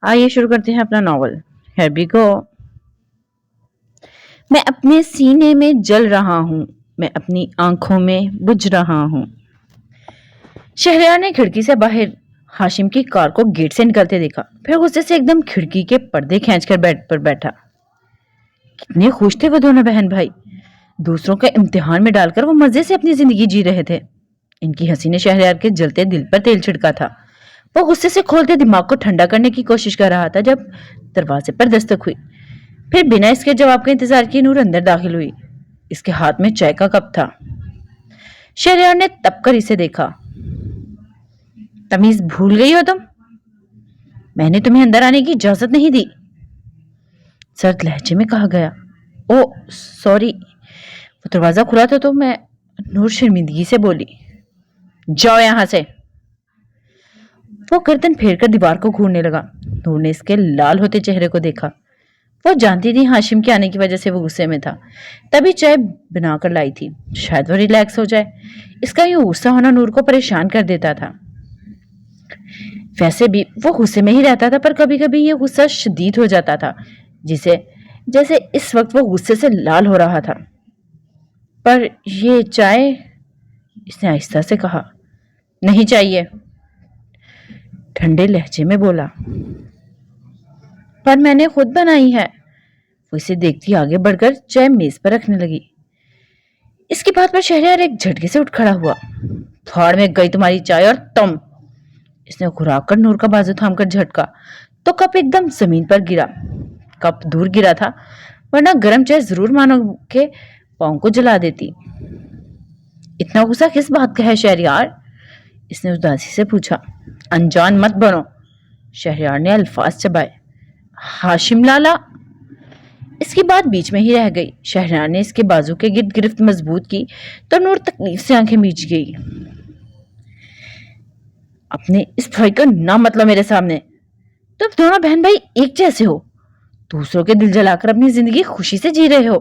आइए शुरू करते हैं अपना नॉवल। Here we go. मैं अपने सीने में जल रहा हूँ, मैं अपनी आंखों में बुझ रहा हूँ। शहरयार ने खिड़की से बाहर हाशिम की कार को गेट से निकलते देखा, फिर गुस्से से एकदम खिड़की के पर्दे खींचकर बेड पर बैठा। कितने खुश थे वो दोनों बहन भाई। दूसरों का इम्तिहान में डालकर वो मजे से अपनी जिंदगी जी रहे थे। इनकी हंसी ने शहरयार के जलते दिल पर तेल छिड़का था। वो गुस्से से खोलते दिमाग को ठंडा करने की कोशिश कर रहा था जब दरवाजे पर दस्तक हुई। फिर बिना इसके जवाब के इंतजार किए नूर अंदर दाखिल हुई। इसके हाथ में चाय का कप था। शहरयार ने तप कर इसे देखा। तमीज भूल गई हो तुम? मैंने तुम्हें अंदर आने की इजाजत नहीं दी, सर्द लहजे में कहा गया। ओ सॉरी, वो दरवाजा खुला था तो मैं। नूर शर्मिंदगी से बोली। जाओ यहां से। वो गर्दन फेरकर दीवार को घूरने लगा। नूर ने इसके लाल होते चेहरे को देखा। वो जानती थी हाशिम के आने की वजह से वो गुस्से में था, तभी चाय बनाकर लाई थी, शायद वो रिलैक्स हो जाए। इसका यूं गुस्सा होना नूर को परेशान कर देता था। वैसे भी वो गुस्से में ही रहता था, पर कभी कभी ये गुस्सा शदीद हो जाता था, जिसे जैसे इस वक्त वो गुस्से से लाल हो रहा था। पर ये चाय, इसने आहिस्ता से कहा। नहीं चाहिए, ठंडे लहजे में बोला। पर मैंने खुद बनाई है। वो इसे देखती आगे बढ़कर चाय मेज पर रखने लगी। इसकी बात पर शहरयार एक झटके से उठ खड़ा हुआ। फाड़ में गई तुम्हारी चाय और तुम। इसने घुराकर नूर का बाजू थामकर झटका तो कप एकदम जमीन पर गिरा। कप दूर गिरा था, वरना गर्म चाय जरूर मानो के पांव को जला देती। इतना गुस्सा किस बात का है शहरयार? इसने उदासी से पूछा। अनजान मत बनो, शहरयार ने अल्फाज चबाए। हाशिम लाला। इसकी बात बीच में ही रह गई। शहरयार ने इसके बाजू के गिर्द गिरफ्त मजबूत की तो नूर तकलीफ से आंखें मीच गई। अपने इस भाई का नाम मतलब मेरे सामने। तुम दोनों बहन भाई एक जैसे हो, दूसरों के दिल जलाकर अपनी जिंदगी खुशी से जी रहे हो।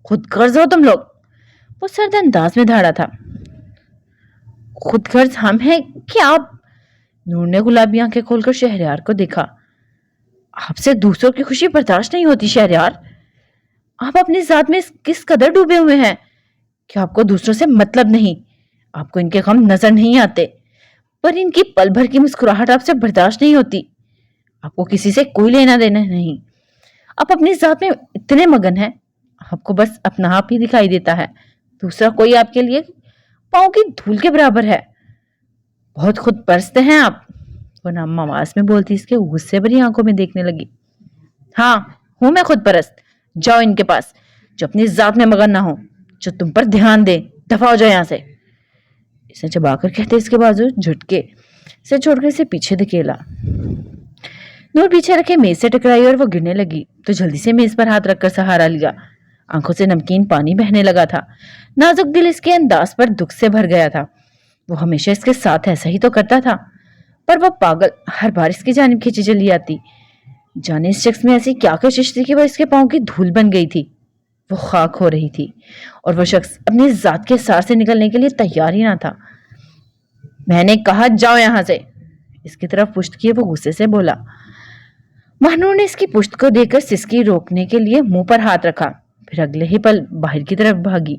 खुद गर्ज हो तुम लोग। वो सर्द अंदाज में धाड़ा था। खुद गर्ज हम हैं कि आप? नूर ने गुलाबी आंखें खोलकर शहरयार को देखा। आपसे दूसरों की खुशी बर्दाश्त नहीं होती शहरयार। आप अपनी जात में किस कदर डूबे हुए हैं कि आपको दूसरों से मतलब नहीं। आपको इनके गम नजर नहीं आते, पर इनकी पल भर की मुस्कुराहट आपसे बर्दाश्त नहीं होती। आपको किसी से कोई लेना देना नहीं। आप अपनी जात में इतने मगन हैं, आपको बस अपना आप ही दिखाई देता है। दूसरा कोई आपके लिए पाँव की धूल के बराबर है। बहुत खुद परस्त हैं आप, वो नम आवाज में बोलती इसके गुस्से भरी आंखों में देखने लगी। हाँ, हूं मैं खुद परस्त। जाओ इनके पास, जो अपनी जात में मगन ना हो, जो तुम पर ध्यान दे। दफा हो जाओ यहां से। इसे चबाकर कहते इसके बाजू झटके से छोड़कर इसे पीछे धकेला। नूर पीछे रखे मेज से टकराई और वो गिरने लगी तो जल्दी से मेज पर हाथ रखकर सहारा लिया। आंखों से नमकीन पानी बहने लगा था। नाजुक दिल इसके अंदाज पर दुख से भर गया था। वो हमेशा इसके साथ ऐसा ही तो करता था, पर वो पागल हर बार इसकी जानिब खींची चली आती। जाने इस शख्स में ऐसी क्या कशिश थी कि वह इसके पांव की धूल बन गई थी। वो खाक हो रही थी और वो शख्स अपनी जात के सार से निकलने के लिए तैयार ही ना था। मैंने कहा जाओ यहां से। इसकी तरफ पुश्त किए वो गुस्से से बोला। महानूर ने इसकी पुश्त को देखकर सिसकी रोकने के लिए मुंह पर हाथ रखा, फिर अगले ही पल बाहर की तरफ भागी।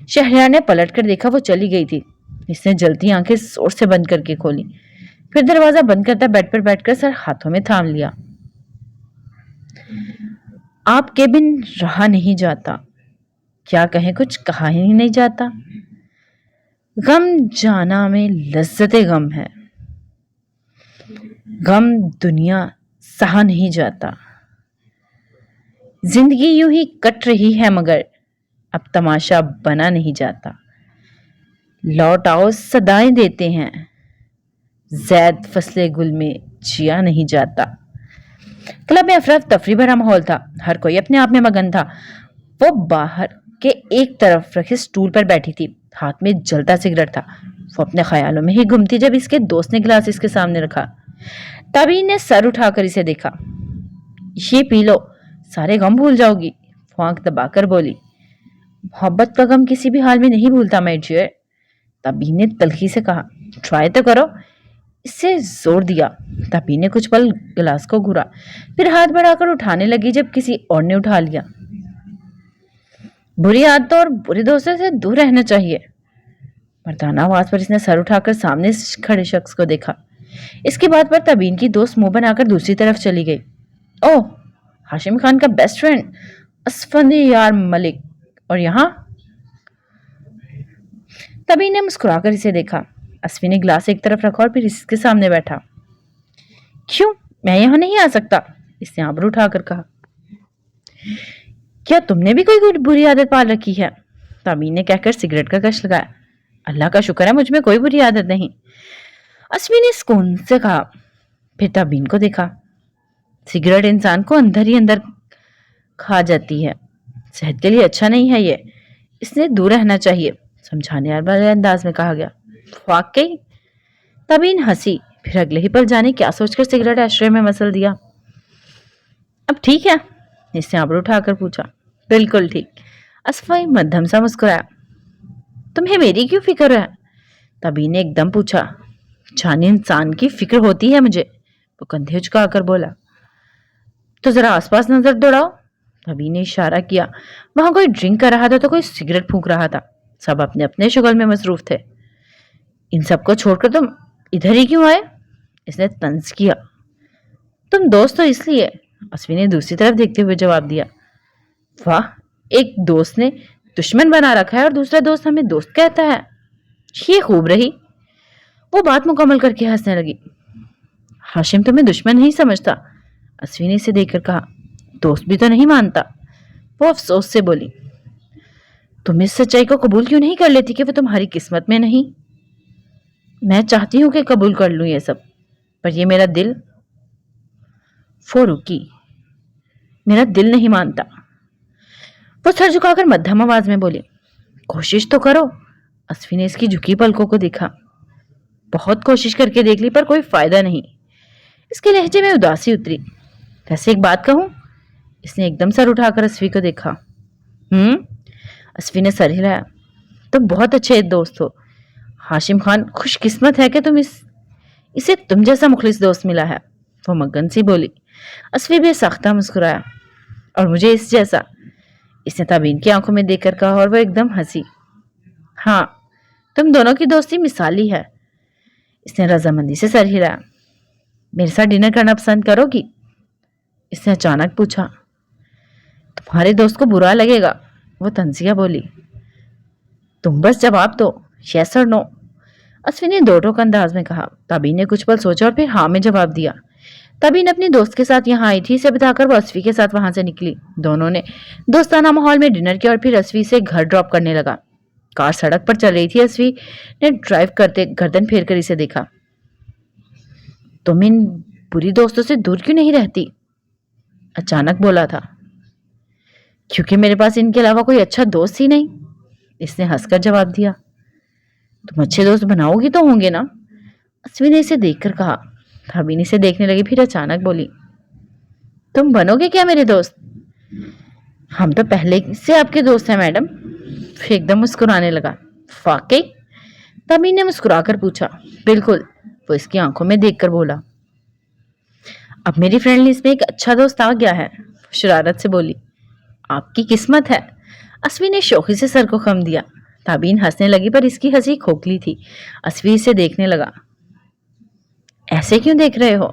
शहरयार ने पलट कर देखा, वो चली गई थी। इसने जलती आंखें जोर से बंद करके खोली, फिर दरवाजा बंद करता बेड पर बैठकर सर हाथों में थाम लिया। आपके बिन रहा नहीं जाता, क्या कहें कुछ कहा ही नहीं जाता। गम जाना में लज्जते गम है, गम दुनिया सहा नहीं जाता। जिंदगी यूं ही कट रही है मगर अब तमाशा बना नहीं जाता। लौट आओ सदाएं देते हैं, जैद फसले गुल में जिया नहीं जाता। क्लब में अफरा तफरी भरा माहौल था। हर कोई अपने आप में मगन था। वो बाहर के एक तरफ रखे स्टूल पर बैठी थी, हाथ में जलता सिगरेट था। वो अपने ख्यालों में ही घूमती जब इसके दोस्त ने गिलास इसके सामने रखा। तभी ने सर उठाकर इसे देखा। ये पी लो, सारे गम भूल जाओगी, वो आंख दबाकर बोली। मोहब्बत का गम किसी भी हाल में नहीं भूलता माय डियर। तभी ने तलखी से कहा। ट्राई तो करो, इससे जोर दिया। तभी ने कुछ पल गिलास को घूरा, फिर हाथ बढ़ाकर उठाने लगी जब किसी और ने उठा लिया। बुरी आदतों और बुरे दोस्तों से दूर रहना चाहिए। मर्दाना आवाज पर इसने सर उठाकर सामने खड़े शख्स को देखा। इसकी बात पर तबीन की दोस्त मुंह बनाकर दूसरी तरफ चली गई। ओह, हाशिम खान का बेस्ट फ्रेंड असफंदी यार मलिक, और यहाँ? तबीन ने मुस्कुराकर इसे देखा। असफी ने गिलास एक तरफ रखा और फिर इसके सामने बैठा। क्यों, मैं यहाँ नहीं आ सकता? इसने आबरू उठाकर कहा। क्या तुमने भी कोई बुरी आदत पाल रखी है? तबीन ने कहकर सिगरेट का कश लगाया। अल्लाह का शुक्र है मुझ में कोई बुरी आदत नहीं, असफी ने सुकून से कहा। फिर तबीन को देखा। सिगरेट इंसान को अंदर ही अंदर खा जाती है, सेहत के लिए अच्छा नहीं है ये, इसने दूर रहना चाहिए, समझाने वाले अंदाज में कहा गया। वाकई? तबीन हंसी, फिर अगले ही पल जाने क्या सोचकर सिगरेट आश्रय में मसल दिया। अब ठीक है? इसने आबरू उठाकर पूछा। बिल्कुल ठीक, असफी मध्यम सा मुस्कुराया। तुम्हें मेरी क्यों फिक्र है? तबीन ने एकदम पूछा। जाने इंसान की फिक्र होती है मुझे, वो कंधे झुकाकर बोला। तो जरा आसपास नजर दौड़ाओ। तबीन ने इशारा किया। वहां कोई ड्रिंक कर रहा था तो कोई सिगरेट फूंक रहा था। सब अपने अपने शुगल में मसरूफ थे। इन सबको छोड़कर तुम इधर ही क्यों आए? इसने तंज किया। तुम दोस्त हो इसलिए, असफी ने दूसरी तरफ देखते हुए जवाब दिया। वाह, एक दोस्त ने दुश्मन बना रखा है और दूसरा दोस्त हमें दोस्त कहता है, ये खूब रही। वो बात मुकम्मल करके हंसने लगी। हाशिम तुम्हें दुश्मन नहीं समझता, असफी ने इसे देखकर कहा। दोस्त भी तो नहीं मानता, वो अफसोस से बोली। तुम इस सच्चाई को कबूल क्यों नहीं कर लेती कि वो तुम्हारी किस्मत में नहीं? मैं चाहती हूं कि कबूल कर लूं ये सब, पर ये मेरा दिल। वो रुकी। मेरा दिल नहीं मानता। वो सर झुकाकर मध्यम आवाज में बोली। कोशिश तो करो। असफी ने इसकी झुकी पलकों को देखा। बहुत कोशिश करके देख ली पर कोई फायदा नहीं। इसके लहजे में उदासी उतरी। वैसे एक बात कहूं? इसने एकदम सर उठाकर असफी को देखा। असफी ने सर हिलाया। तुम बहुत अच्छे दोस्त हो हाशिम खान, खुशकिस्मत है कि इसे तुम जैसा मुखलिस दोस्त मिला है, वो मगन सी बोली। असफी भी साख्ता मुस्कुराया। और मुझे इस जैसा, इसने तबीन की आंखों में देखकर कहा और वो एकदम हंसी। हाँ, तुम दोनों की दोस्ती मिसाली है। इसने रजामंदी से सर हिलाया। मेरे साथ डिनर करना पसंद करोगी? इसने अचानक पूछा। तुम्हारे दोस्त को बुरा लगेगा, वो तंजिया बोली। तुम बस जवाब दो, यस और नो, असफी ने दो टोक अंदाज में कहा। तबीन ने कुछ पल सोचा और फिर हाँ में जवाब दिया। तबीन अपनी दोस्त के साथ यहाँ आई थी, इसे बताकर वो असफी के साथ वहां से निकली। दोनों ने दोस्ताना माहौल में डिनर किया और फिर असफी से घर ड्रॉप करने लगा। कार सड़क पर चल रही थी। असफी ने ड्राइव करते गर्दन फेर कर इसे देखा। तुम इन बुरी दोस्तों से दूर क्यों नहीं रहती? अचानक बोला था। क्योंकि मेरे पास इनके अलावा कोई अच्छा दोस्त ही नहीं, इसने हंसकर जवाब दिया। तुम अच्छे दोस्त बनाओगी तो होंगे ना? असफी ने इसे देखकर कहा। तबीन इसे देखने लगी, फिर अचानक बोली। तुम बनोगे क्या मेरे दोस्त? हम तो पहले से आपके दोस्त हैं मैडम। फिर एकदम मुस्कुराने लगा। वाकई? तबीन ने मुस्कुराकर पूछा। बिल्कुल, वो इसकी आंखों में देखकर बोला। अब मेरी फ्रेंड लिस्ट में एक अच्छा दोस्त आ गया है, शरारत से बोली। आपकी किस्मत है। असफी ने शौकी से सर को खम दिया। तबीन हंसने लगी पर इसकी हंसी खोखली थी। असफी इसे देखने लगा। ऐसे क्यों देख रहे हो?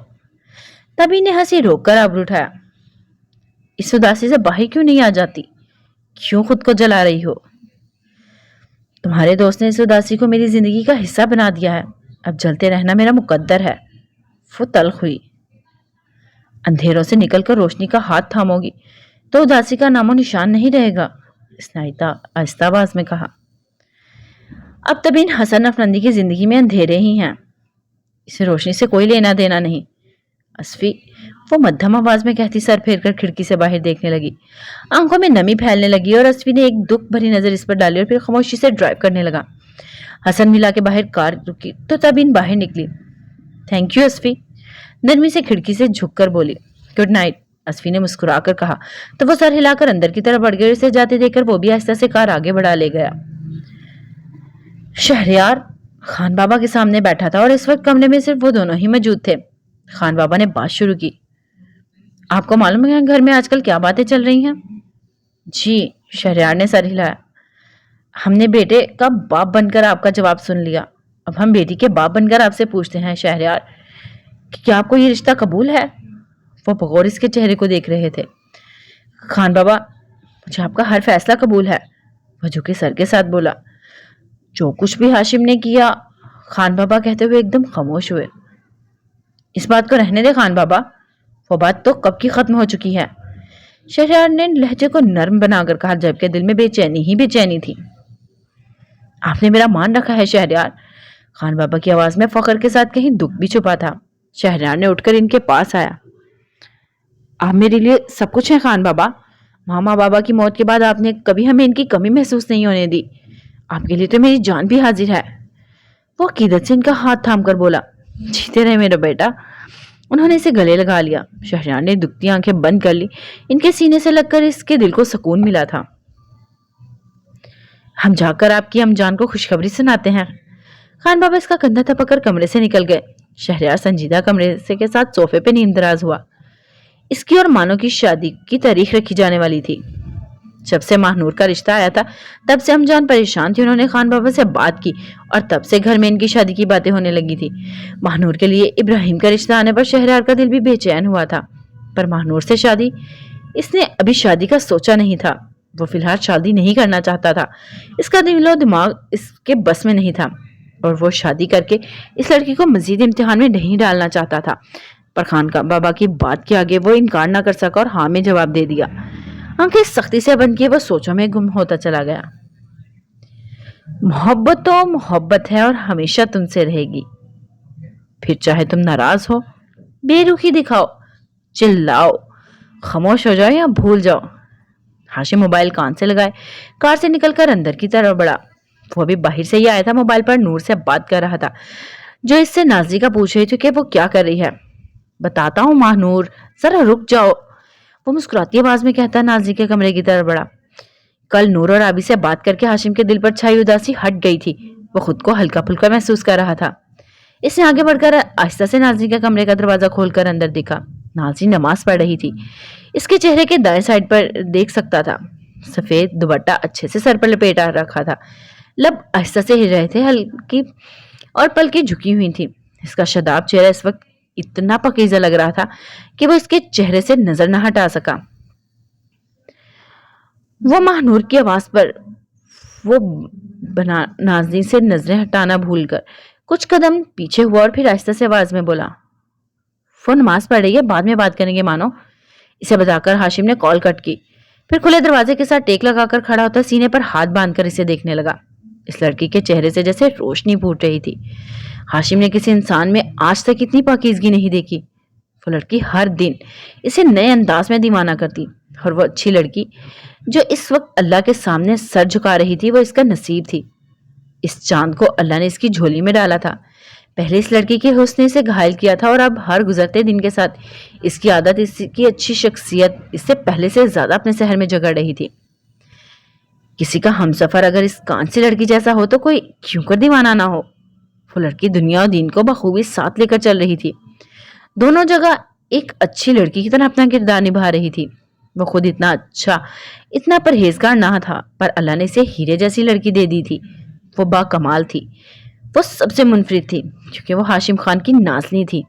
तबीन ने हंसी रोककर आबरू उठाया। इस उदासी से बाहर क्यों नहीं आ जाती? क्यों खुद को जला रही हो? तुम्हारे दोस्त ने इस उदासी को मेरी जिंदगी का हिस्सा बना दिया है, अब जलते रहना मेरा मुकद्दर है। वो तल्ख हुई। अंधेरों से निकलकर रोशनी का हाथ थामोगी तो उदासी का नामो निशान नहीं रहेगा, इसने आहिस्ता आवाज में कहा। अब तबीन हसन अफनंदी की जिंदगी में अंधेरे ही हैं, इसे रोशनी से कोई लेना देना नहीं। असफी, वो मध्यम आवाज में कहती सर फेरकर खिड़की से बाहर देखने लगी। आंखों में नमी फैलने लगी और असफी ने एक दुख भरी नजर इस पर डाली और फिर खामोशी से ड्राइव करने लगा। हसन मिला के बाहर कार रुकी तो तबीन बाहर निकली। थैंक यू असफी, नरमी से खिड़की से झुककर बोली। गुड नाइट, असफी ने मुस्कुराकर कहा तो वो सर हिलाकर अंदर की तरफ बढ़ गई। उसे जाते देखकर वो भी आहिस्ता से कार आगे बढ़ा ले गया। शहरयार, خان بابا کے سامنے بیٹھا تھا اور اس وقت کمرے میں صرف وہ دونوں ہی موجود تھے۔ خان بابا نے بات شروع کی۔ آپ کو معلوم ہے گھر میں آج کل کیا باتیں چل رہی ہیں؟ جی، شہریار نے سر ہلایا۔ ہم نے بیٹے کا باپ بن کر آپ کا جواب سن لیا، اب ہم بیٹی کے باپ بن کر آپ سے پوچھتے ہیں شہریار کہ کیا آپ کو یہ رشتہ قبول ہے؟ وہ بغور اس کے چہرے کو دیکھ رہے تھے۔ خان بابا، مجھے آپ کا ہر فیصلہ قبول ہے، وہ جھکے سر کے ساتھ بولا۔ جو کچھ بھی ہاشم نے کیا، خان بابا کہتے ہوئے ایک دم خاموش ہوئے۔ اس بات کو رہنے دے خان بابا، وہ بات تو کب کی ختم ہو چکی ہے، شہریار نے لہجے کو نرم بنا کر کہا، جبکہ دل میں بے چینی ہی بے چینی تھی۔ آپ نے میرا مان رکھا ہے شہریار، خان بابا کی آواز میں فخر کے ساتھ کہیں دکھ بھی چھپا تھا۔ شہریار نے اٹھ کر ان کے پاس آیا۔ آپ میرے لیے سب کچھ ہیں خان بابا، ماما بابا کی موت کے بعد آپ نے کبھی ہمیں ان کی کمی محسوس نہیں ہونے دی، آپ کے لیے تو میری جان بھی حاضر ہے۔ وہ عقیدت سے ان کا ہاتھ تھام کر بولا۔ جیتے رہے میرا بیٹا۔ انہوں نے اسے گلے لگا لیا۔ شہریار نے دکھتی آنکھیں بند کر لی، ان کے سینے سے لگ کر اس کے دل کو سکون ملا تھا۔ ہم جا کر آپ کی امجان کو خوشخبری سناتے ہیں۔ خان بابا اس کا کندھا تھپک کر کمرے سے نکل گئے۔ شہریار سنجیدہ کمرے سے کے ساتھ صوفے پہ نیند دراز ہوا۔ اس کی اور مانو کی شادی کی تاریخ رکھی جانے والی تھی۔ جب سے ماہنور کا رشتہ آیا تھا تب سے امجان پریشان تھی۔ انہوں نے خان بابا سے بات کی اور تب سے گھر میں ان کی شادی کی باتیں ہونے لگی تھی۔ ماہنور کے لیے ابراہیم کا رشتہ آنے پر شہریار کا دل بھی بے چین ہوا تھا، پر ماہنور سے شادی اس نے ابھی شادی کا سوچا نہیں تھا۔ وہ فی الحال شادی نہیں کرنا چاہتا تھا، اس کا دل و دماغ اس کے بس میں نہیں تھا، اور وہ شادی کر کے اس لڑکی کو مزید امتحان میں نہیں ڈالنا چاہتا تھا۔ پر خان بابا کی بات کے آگے وہ انکار نہ کر سکا اور ہاں میں جواب دے دیا۔ آنکھیں سختی سے بند کیے وہ سوچوں میں گم ہوتا چلا گیا۔ محبت تو محبت ہے اور ہمیشہ تم سے رہے گی، پھر چاہے تم ناراض ہو، بے رخی دکھاؤ، چلاؤ، خاموش ہو جاؤ یا بھول جاؤ۔ ہاشم موبائل کان سے لگائے کار سے نکل کر اندر کی طرف بڑھا۔ وہ بھی باہر سے ہی آیا تھا، موبائل پر نور سے بات کر رہا تھا، جو اس سے نازی کا پوچھ رہی تھی کہ وہ کیا کر رہی ہے۔ بتاتا ہوں ماہ نور، ذرا رک جاؤ، وہ مسکراتی آواز میں کہتا نازی کے کمرے کی طرف بڑھا۔ کل نور اور آبی سے بات کر کے ہاشم کے دل پر چھائی اداسی ہٹ گئی تھی، وہ خود کو ہلکا پھلکا محسوس کر رہا تھا۔ اس نے آگے بڑھ کر آہستہ سے نازی کے کمرے کا دروازہ کھول کر اندر دیکھا۔ نازی نماز پڑھ رہی تھی، اس کے چہرے کے دائیں سائڈ پر دیکھ سکتا تھا۔ سفید دوپٹہ اچھے سے سر پر لپیٹا رکھا تھا، لب آہستہ سے ہل رہے تھے، ہلکی اور پلکیں جھکی ہوئی تھی۔ اس کا شاداب چہرہ اس وقت اتنا پاکیزہ لگ رہا تھا کہ وہ اس کے چہرے سے نظر نہ ہٹا سکا۔ وہ ماہنور کی آواز پر وہ نازنین سے نظریں ہٹانا بھول کر کچھ قدم پیچھے ہوا اور پھر آہستہ سے آواز میں بولا، وہ نماز پڑھ رہی ہے، بعد میں بات کریں گے مانو۔ اسے بتا کر ہاشم نے کال کٹ کی، پھر کھلے دروازے کے ساتھ ٹیک لگا کر کھڑا ہوتا سینے پر ہاتھ باندھ کر اسے دیکھنے لگا۔ اس لڑکی کے چہرے سے جیسے روشنی پھوٹ رہی تھی۔ ہاشم نے کسی انسان میں آج تک اتنی پاکیزگی نہیں دیکھی۔ وہ لڑکی ہر دن اسے نئے انداز میں دیوانہ کرتی، اور وہ اچھی لڑکی جو اس وقت اللہ کے سامنے سر جھکا رہی تھی، وہ اس کا نصیب تھی۔ اس چاند کو اللہ نے اس کی جھولی میں ڈالا تھا۔ پہلے اس لڑکی کے حسن سے گھائل کیا تھا، اور اب ہر گزرتے دن کے ساتھ اس کی عادت، اس کی اچھی شخصیت اس سے پہلے سے زیادہ اپنے شہر میں جگڑ رہی تھی۔ کسی کا ہمسفر اگر اس کانسی لڑکی جیسا ہو تو کوئی کیوں کر دیوانہ نہ ہو۔ وہ لڑکی دنیا اور دین کو بخوبی ساتھ لے کر چل رہی تھی، دونوں جگہ ایک اچھی لڑکی کی طرح اپنا کردار نبھا رہی تھی۔ وہ خود اتنا اچھا، اتنا پرہیزگار نہ تھا، پر اللہ نے اسے ہیرے جیسی لڑکی دے دی تھی۔ وہ با کمال تھی، وہ سب سے منفرد تھی، کیونکہ وہ ہاشم خان کی نازنی تھی۔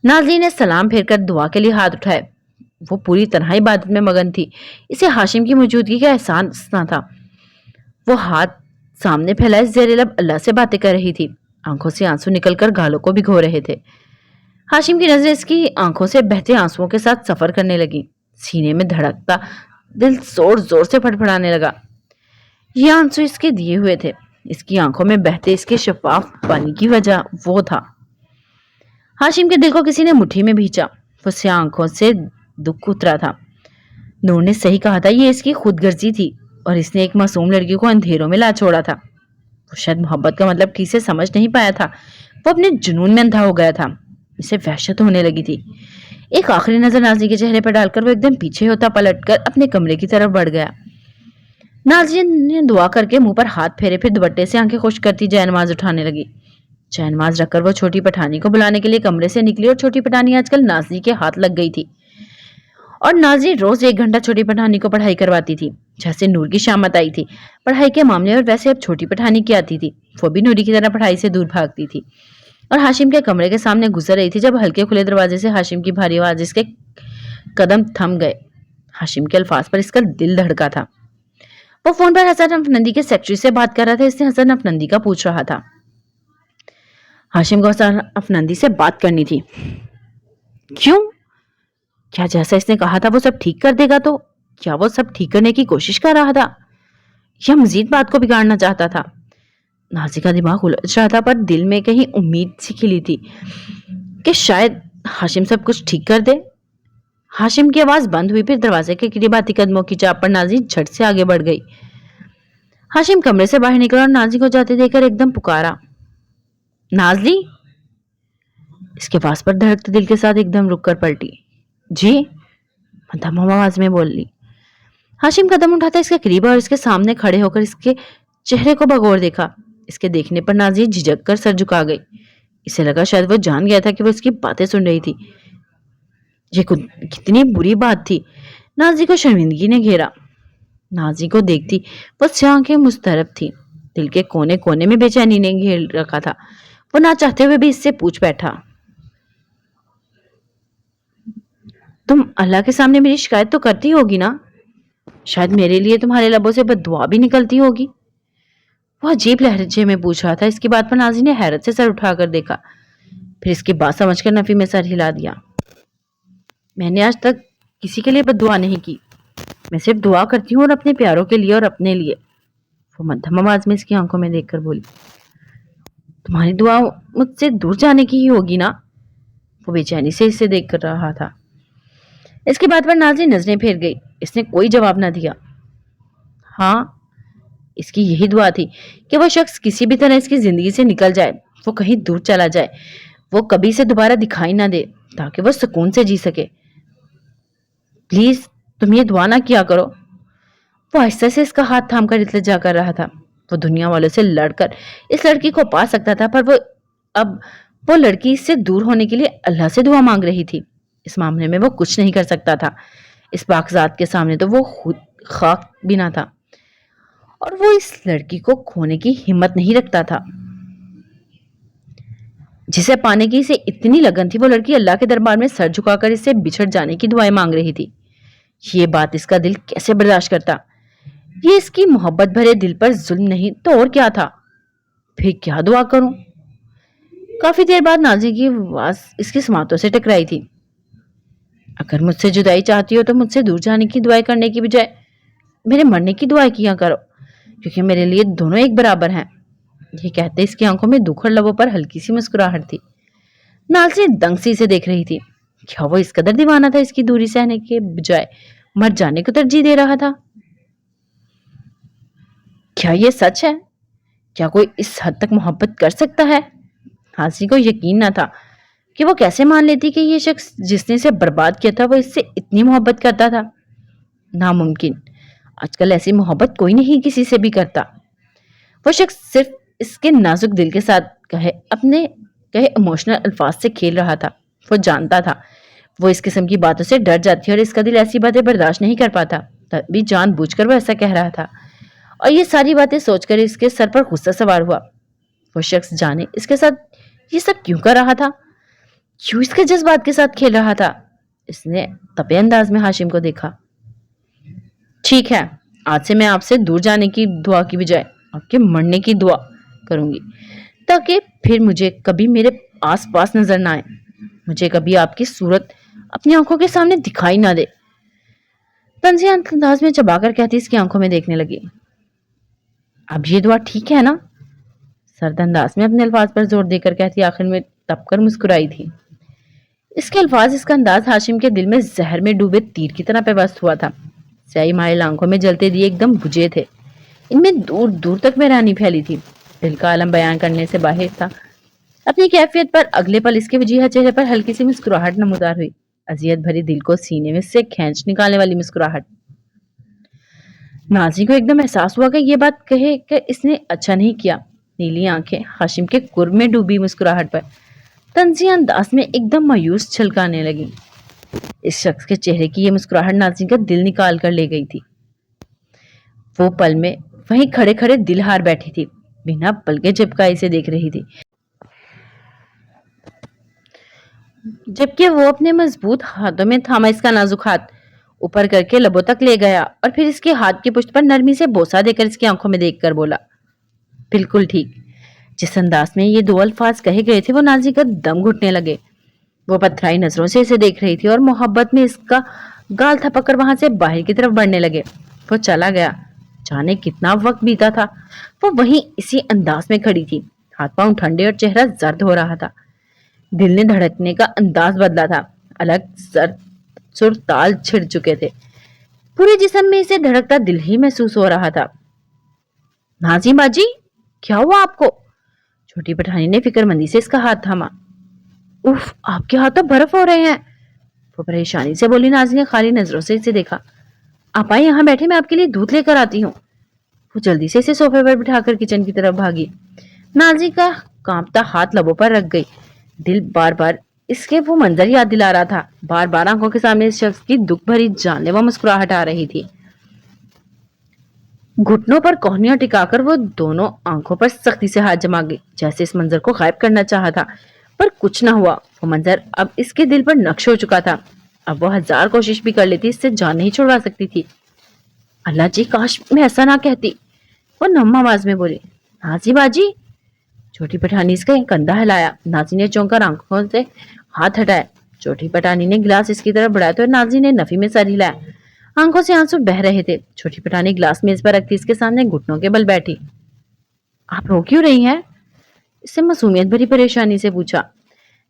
نازنی نے سلام پھیر کر دعا کے لیے ہاتھ اٹھائے۔ وہ پوری طرح عبادت میں مگن تھی، اسے ہاشم کی موجودگی کا احساس نہ تھا۔ وہ ہاتھ سامنے پھیلائے زیر لب اللہ سے باتیں کر رہی تھی، آنکھوں سے آنسو نکل کر گالوں کو بھگو رہے تھے۔ ہاشم کی نظریں اس کی آنکھوں سے بہتے آنسوؤں کے ساتھ سفر کرنے لگی، سینے میں دھڑکتا دل زور زور سے پھڑپڑانے لگا۔ یہ آنسو اس کے دیے ہوئے تھے، اس کی آنکھوں میں بہتے اس کے شفاف پانی کی وجہ وہ تھا۔ ہاشم کے دل کو کسی نے مٹھی میں بھینچا، وہ سیاہ آنکھوں سے دکھ اترا تھا۔ نور نے صحیح کہا تھا، یہ اس کی خود غرضی تھی، اور اس نے ایک معصوم لڑکی کو اندھیروں میں لا چھوڑا تھا۔ وہ شاید محبت کا مطلب ٹھیک سے سمجھ نہیں پایا تھا، وہ اپنے جنون میں اندھا ہو گیا تھا۔ اسے وحشت ہونے لگی تھی۔ ایک آخری نظر نازی کے چہرے پر ڈال کر وہ ایک دم پیچھے ہوتا پلٹ کر اپنے کمرے کی طرف بڑھ گیا۔ नाज़िया ने दुआ करके मुंह पर हाथ फेरे, फिर दुपट्टे से आंखें खुश करती जयनमाज उठाने लगी। जयनमाज रखकर वो छोटी पठानी को बुलाने के लिए कमरे से निकली और छोटी पठानी आजकल नाज़ी के हाथ लग गई थी और नाज़ी रोज 1 घंटा छोटी पठानी को पढ़ाई करवाती थी। जैसे नूर की शामत आई थी पढ़ाई के मामले में, वैसे अब छोटी पठानी की आती थी। वो भी नूरी की तरह पढ़ाई से दूर भागती थी और हाशिम के कमरे के सामने गुजर रही थी जब हल्के खुले दरवाजे से हाशिम की भारी आवाज इसके कदम थम गए। हाशिम के अल्फाज पर इसका दिल धड़का था। वो फोन पर हसन अफनंदी के सेक्रेटरी से बात कर रहा था। इसने हसन अफनंदी का पूछ रहा था। हाशिम को हसन अफनंदी से बात करनी थी। क्यों? क्या जैसा इसने कहा था वो सब ठीक कर देगा? तो क्या वो सब ठीक करने की कोशिश कर रहा था या मजीद बात को बिगाड़ना चाहता था? नाज़ी का दिमाग उलझ रहा था, पर दिल में कहीं उम्मीद सी खिली थी कि शायद हाशिम सब कुछ ठीक कर दे। हाशिम की आवाज बंद हुई, फिर दरवाजे के करीब आती कदमों की चाप पर नाज़ी झट से आगे बढ़ गई। हाशिम कमरे से बाहर निकला और नाज़ी को जाते देखकर एकदम पुकारा, नाज़ली। इसके पास पर धड़कते दिल के साथ एकदम रुक कर पलटी। जी, मध्यम आवाज में बोल ली। हाशिम कदम उठाता इसके करीब और इसके सामने खड़े होकर इसके चेहरे को भगोर देखा। इसके देखने पर नाज़ी झिझक कर सर झुका गई। इसे लगा शायद वो जान गया था कि वो इसकी बातें सुन रही थी। ये कितनी बुरी बात थी। नाज़ी को शर्मिंदगी ने घेरा। नाज़ी को देखती वो से आंखें मुस्तरब थी। दिल के कोने कोने में बेचैनी ने घेर रखा था। वो ना चाहते हुए भी इससे पूछ बैठा, तुम अल्लाह के सामने मेरी शिकायत तो करती होगी ना? शायद मेरे लिए तुम्हारे लबों से बद्दुआ भी निकलती होगी। वो अजीब लहजे में पूछ रहा था। इसकी बात पर नाज़ी ने हैरत से सर उठाकर देखा, फिर इसकी बात समझकर नफी में सर हिला दिया। मैंने आज तक किसी के लिए बद्दुआ नहीं की। मैं सिर्फ दुआ करती हूँ और अपने प्यारों के लिए और अपने लिए। वो मध्यम आवाज में इसकी आंखों में देखकर बोली, तुम्हारी दुआ मुझसे दूर जाने की ही होगी ना? वो बेचैनी से इसे देख कर रहा था। इसकी बात पर नाज़ी नजरें फेर गई। इसने कोई जवाब ना दिया। हाँ, इसकी यही दुआ थी कि वो शख्स किसी भी तरह इसकी जिंदगी से निकल जाए, वो कहीं दूर चला जाए, वो कभी से दोबारा दिखाई ना दे, ताकि वो सुकून से जी सके। प्लीज तुम ये दुआ ना किया करो। वो आहिस्ते से इसका हाथ थाम कर इल्तिजा कर रहा था। वो दुनिया वालों से लड़कर इस लड़की को पा सकता था, पर अब वो लड़की इससे दूर होने के लिए अल्लाह से दुआ मांग रही थी। इस मामले में वो कुछ नहीं कर सकता था। इस पाकज़ात के सामने तो वो खुद खाक भी ना था और वो इस लड़की को खोने की हिम्मत नहीं रखता था। जिसे पाने की इसे इतनी लगन थी, वो लड़की अल्लाह के दरबार में सर झुकाकर इससे बिछड़ जाने की दुआएं मांग रही थी। ये बात इसका दिल कैसे बर्दाश्त करता? ये इसकी मोहब्बत भरे दिल पर जुल्म नहीं तो और क्या था? फिर क्या दुआ करूं? काफी देर बाद नाज़ी की आवाज इसकी समातों से टकराई थी। अगर मुझसे जुदाई चाहती हो तो मुझसे दूर जाने की दुआएं करने की बजाय मेरे मरने की दुआएं किया करो, क्योंकि मेरे लिए दोनों एक बराबर हैं। ये कहते इसकी आंखों में दुख और लबों पर हल्की सी मुस्कुराहट थी। नाज़ी दंग सी से देख रही थी। क्या वो इस कदर दीवाना था इसकी दूरी सहने के बजाय मर जाने को तरजीह दे रहा था? क्या ये सच है? क्या कोई इस हद तक मोहब्बत कर सकता है? नाज़ी को यकीन ना था कि वो कैसे मान लेती कि ये शख्स जिसने इसे बर्बाद किया था वो इससे इतनी मोहब्बत करता था। नामुमकिन। आजकल ऐसी मोहब्बत कोई नहीं किसी से भी करता। वो शख्स सिर्फ इसके नाजुक दिल के साथ अपने इमोशनल अल्फाज से खेल रहा था। वो जानता था वो इस किस्म की बातों से डर जाती है और इसका दिल ऐसी बातें बर्दाश्त नहीं कर पाता, तभी जानबूझकर वो ऐसा कह रहा था। और ये सारी बातें सोचकर इसके सर पर गुस्सा सवार हुआ। वो शख्स जाने इसके साथ ये सब क्यों कर रहा था, क्यों इसके जज्बात के साथ खेल रहा था। इसने तपे अंदाज में हाशिम को देखा। ठीक है, आज से मैं आपसे दूर जाने की दुआ की बजाय आपके मरने की दुआ करूंगी, ताकि फिर मुझे कभी मेरे आस पास नजर ना आए, मुझे कभी आपकी सूरत अपनी आंखों के सामने दिखाई ना दे। तंजिया अंदाज में चबाकर कहती इसकी आंखों में देखने लगी। अब ये दुआ ठीक है ना? सर्द अंदाज में अपने अल्फाज पर जोर देकर कहती आखिर में तपकर मुस्कुराई थी। इसके अल्फाज, इसका अंदाज हाशिम के दिल में जहर में डूबे तीर की तरह पेवस्त हुआ था। स्याही माइल आंखों में जलते दिए एकदम बुझे थे। इनमें दूर दूर तक बेरानी फैली थी। दिल का आलम बयान करने से बाहर था। अपनी कैफियत पर अगले पल इसके वजीहा चेहरे पर हल्की सी मुस्कुराहट नमूदार हुई। अजियत भरी दिल को सीने में से खींच निकालने वाली मुस्कुराहट। नाजी को एकदम एहसास हुआ कि ये बात कहे कि इसने अच्छा नहीं किया। नीली आंखें हाशिम के कुर्ब में डूबी मुस्कुराहट पर तंजी अंदाज में एकदम मायूस छलकाने लगी। इस शख्स के चेहरे की ये मुस्कुराहट नाज़रीन का दिल निकाल कर ले गई थी। वो पल में वहीं खड़े खड़े दिल हार बैठी थी, बिना पलके झपकाए इसे देख रही थी, जबकि वो अपने मजबूत हाथों में थामा इसका नाजुक हाथ ऊपर करके लबों तक ले गया और फिर इसके हाथ की पुष्ट पर नरमी से बोसा देकर इसकी आंखों में देखकर बोला, बिल्कुल ठीक। जिस अंदाज में ये दो अल्फाज कहे गए थे वो नाज़रीन का दम घुटने लगे। वो पथराई नजरों से इसे देख रही थी और मोहब्बत में इसका गाल थपककर वहां से बाहर की तरफ बढ़ने लगे। वो चला गया। जाने कितना वक्त बीता था। वो वहीं इसी अंदाज में खड़ी थी, हाथ पांव ठंडे और चेहरा जर्द हो रहा था। दिल ने धड़कने का अंदाज बदला था, अलग सुर ताल छिड़ चुके थे। पूरे जिस्म में इसे धड़कता दिल ही महसूस हो रहा था। नाज़ीम बाजी, क्या हुआ आपको? छोटी पठानी ने फिक्रमंदी से इसका हाथ थामा। उफ, आपके हाथ तो बर्फ हो रहे हैं, वो परेशानी से बोली। नाज़ी ने खाली नजरों से इसे देखा। आप आए यहाँ बैठे, मैं आपके लिए दूध लेकर आती हूँ। वो जल्दी से इसे सोफे पर बिठाकर किचन की तरफ भागी। नाज़ी का कांपता हाथ लबों पर रख गई। दिल बार बार इसके वो मंजर याद दिला रहा था। बार बार आंखों के सामने इस शख्स की दुख भरी जानलेवा मुस्कुराहट आ रही थी। घुटनों पर कोहनियां टिकाकर वो दोनों आंखों पर सख्ती से हाथ जमा गई, जैसे इस मंजर को गायब करना चाहा था, पर कुछ ना हुआ। वो मंजर अब इसके दिल पर नक्श हो चुका था। अब वो हजार कोशिश भी कर लेती, इससे जान नहीं छुड़वा सकती थी। अल्लाह जी, काश मैं ऐसा ना कहती, वो नम आवाज में बोली। नाजी बाजी, छोटी पठानी इसका कंधा हिलाया। नाजी ने चौंक कर आंखों से हाथ हटाया। छोटी पठानी ने गिलास इसकी तरफ बढ़ाया तो नाजी ने नफी में सर हिलाया। आंखों से आंसू बह रहे थे। छोटी पठानी गिलास मेज पर रखती इसके सामने घुटनों के बल बैठी। आप रो क्यों रही हैं? इससे मासूमियत भरी परेशानी से पूछा।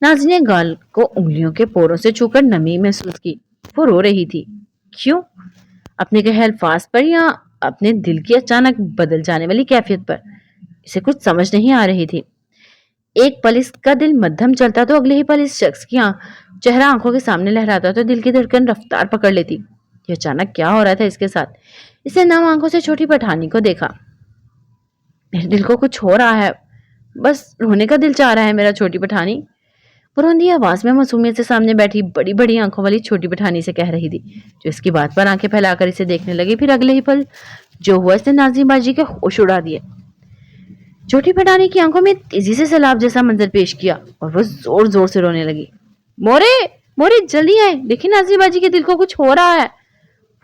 नाज़ी ने गाल को उंगलियों के पोरों से छूकर नमी महसूस की। वो रो रही थी। क्यों? अपने कहे अल्फाज पर या अपने दिल की अचानक बदल जाने वाली कैफियत पर? इसे कुछ समझ नहीं आ रही थी। एक पल इसका दिल मध्यम चलता तो अगले ही पल इस शख्स की चेहरा आंखों के सामने लहराता तो दिल की धड़कन रफ्तार पकड़ लेती। ये अचानक क्या हो रहा था इसके साथ? इसे नम आंखों से छोटी पठानी को देखा। मेरे दिल को कुछ हो रहा है, बस रोने का दिल चाह रहा है मेरा। छोटी पठानी पुरंदी आवाज में मासूमियत से सामने बैठी बड़ी बड़ी आंखों वाली छोटी पठानी से कह रही थी, जो इसकी बात पर आंखें फैलाकर इसे देखने लगी। फिर अगले ही पल जो हुआ इसने नाज़ीम बाजी के होश उड़ा दिए। छोटी पठानी की आंखों में तेजी से सैलाब जैसा मंजर पेश किया और वो जोर जोर से रोने लगी। मोरे, मोरे जल्दी आए, देखिए नाज़ीम बाजी के दिल को कुछ हो रहा है।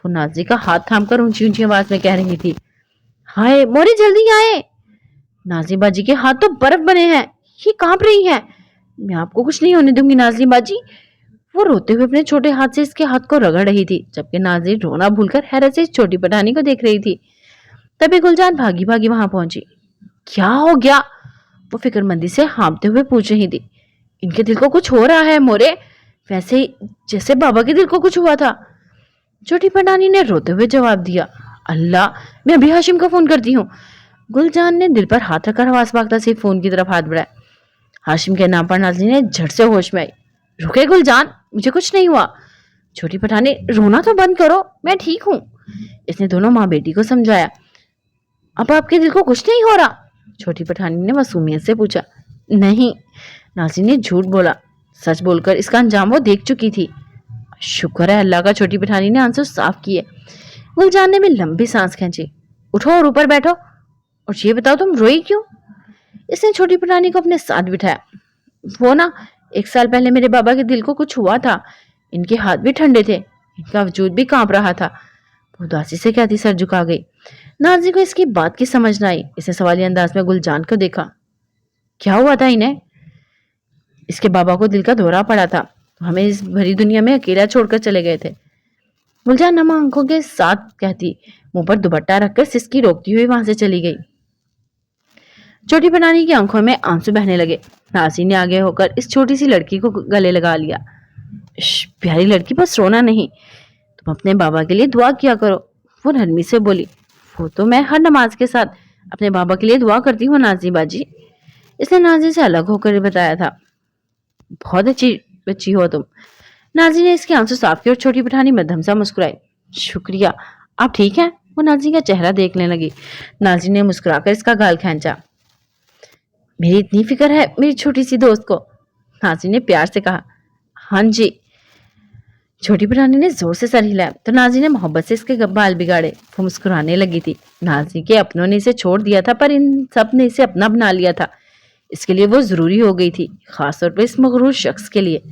वो नाज़ी का हाथ थामकर ऊंची ऊंची आवाज में कह रही थी। हाय मोरे, जल्दी आए, नाज़ीम बाजी के हाथ तो बर्फ बने हैं, ये कांप रही है। मैं आपको कुछ नहीं होने दूंगी नाज़ीम बाजी। वो रोते हुए अपने छोटे हाथ से इसके हाथ को रगड़ रही थी, जबकि नाज़ी रोना भूलकर हैरत से इस छोटी पठानी को देख रही थी। तभी गुलजान भागी भागी वहां पहुंची। क्या हो गया? वो फिक्रमंदी से हाँफते हुए पूछ रही थी। इनके दिल को कुछ हो रहा है मोरे, वैसे ही जैसे बाबा के दिल को कुछ हुआ था। छोटी पठानी ने रोते हुए जवाब दिया। अल्लाह, मैं अभी हाशिम को फोन करती हूँ। गुलजान ने दिल पर हाथ रखकर हवास भागता से फोन की तरफ हाथ बढ़ाया। हाशिम के नाम पर नाज़ी ने झट से होश में आई। रुके गुलजान, मुझे कुछ नहीं हुआ। छोटी पठानी, रोना तो बंद करो, मैं ठीक हूँ। इसने दोनों माँ बेटी को समझाया। अब आपके दिल को कुछ नहीं हो रहा? छोटी पठानी ने मासूमियत से पूछा। नहीं, नाज़ी ने झूठ बोला। सच बोलकर इसका अंजाम वो देख चुकी थी। शुक्र है अल्लाह का, छोटी पठानी ने आंसू साफ किए। गुलजान ने भी लंबी सांस खींची। उठो और ऊपर बैठो, और ये बताओ तुम रोई क्यों? इसने छोटी पठानी को अपने साथ बिठाया। वो ना, 1 साल पहले मेरे बाबा के दिल को कुछ हुआ था। इनके हाथ भी ठंडे थे, इनका वजूद भी कांप रहा था। वो उदासी से कहती सर झुका गई। नाज़ी को इसकी बात की समझ न आई। इसने सवालिया अंदाज में गुलजान को देखा। क्या हुआ था इन्हें? इसके बाबा को दिल का दौरा पड़ा था, हमें इस भरी दुनिया में अकेला छोड़कर चले गए थे। गुलजान नमा आंखों के साथ कहती, मुंह पर दुपट्टा रखकर सिसकी रोकती हुई वहां से चली गई। छोटी पठानी की आंखों में आंसू बहने लगे। नाज़ी ने आगे होकर इस छोटी सी लड़की को गले लगा लिया। प्यारी लड़की, बस रोना नहीं, तुम अपने बाबा के लिए दुआ किया करो, वो नरमी से बोली। वो तो मैं हर नमाज के साथ अपने बाबा के लिए दुआ करती हूँ नाज़ी बाजी, इसने नाज़ी से अलग होकर बताया था। बहुत अच्छी बच्ची हो तुम। नाज़ी ने इसके आंसू साफ किए और छोटी पठानी मध्यम सा मुस्कुराई। शुक्रिया, आप ठीक हैं? वो नाज़ी का चेहरा देखने लगी। नाज़ी ने मुस्कुराकर इसका गाल खींचा। मेरी इतनी फिक्र है मेरी छोटी सी दोस्त को? नाज़ी ने प्यार से कहा। हाँ जी। छोटी पुरानी ने जोर से सर हिलाया तो नाज़ी ने मोहब्बत से इसके बाल बिगाड़े। वो मुस्कुराने लगी थी। नाज़ी के अपनों ने इसे छोड़ दिया था, पर इन सब ने इसे अपना बना लिया था। इसके लिए वो जरूरी हो गई थी, खासतौर पर इस मगरूर शख्स के लिए।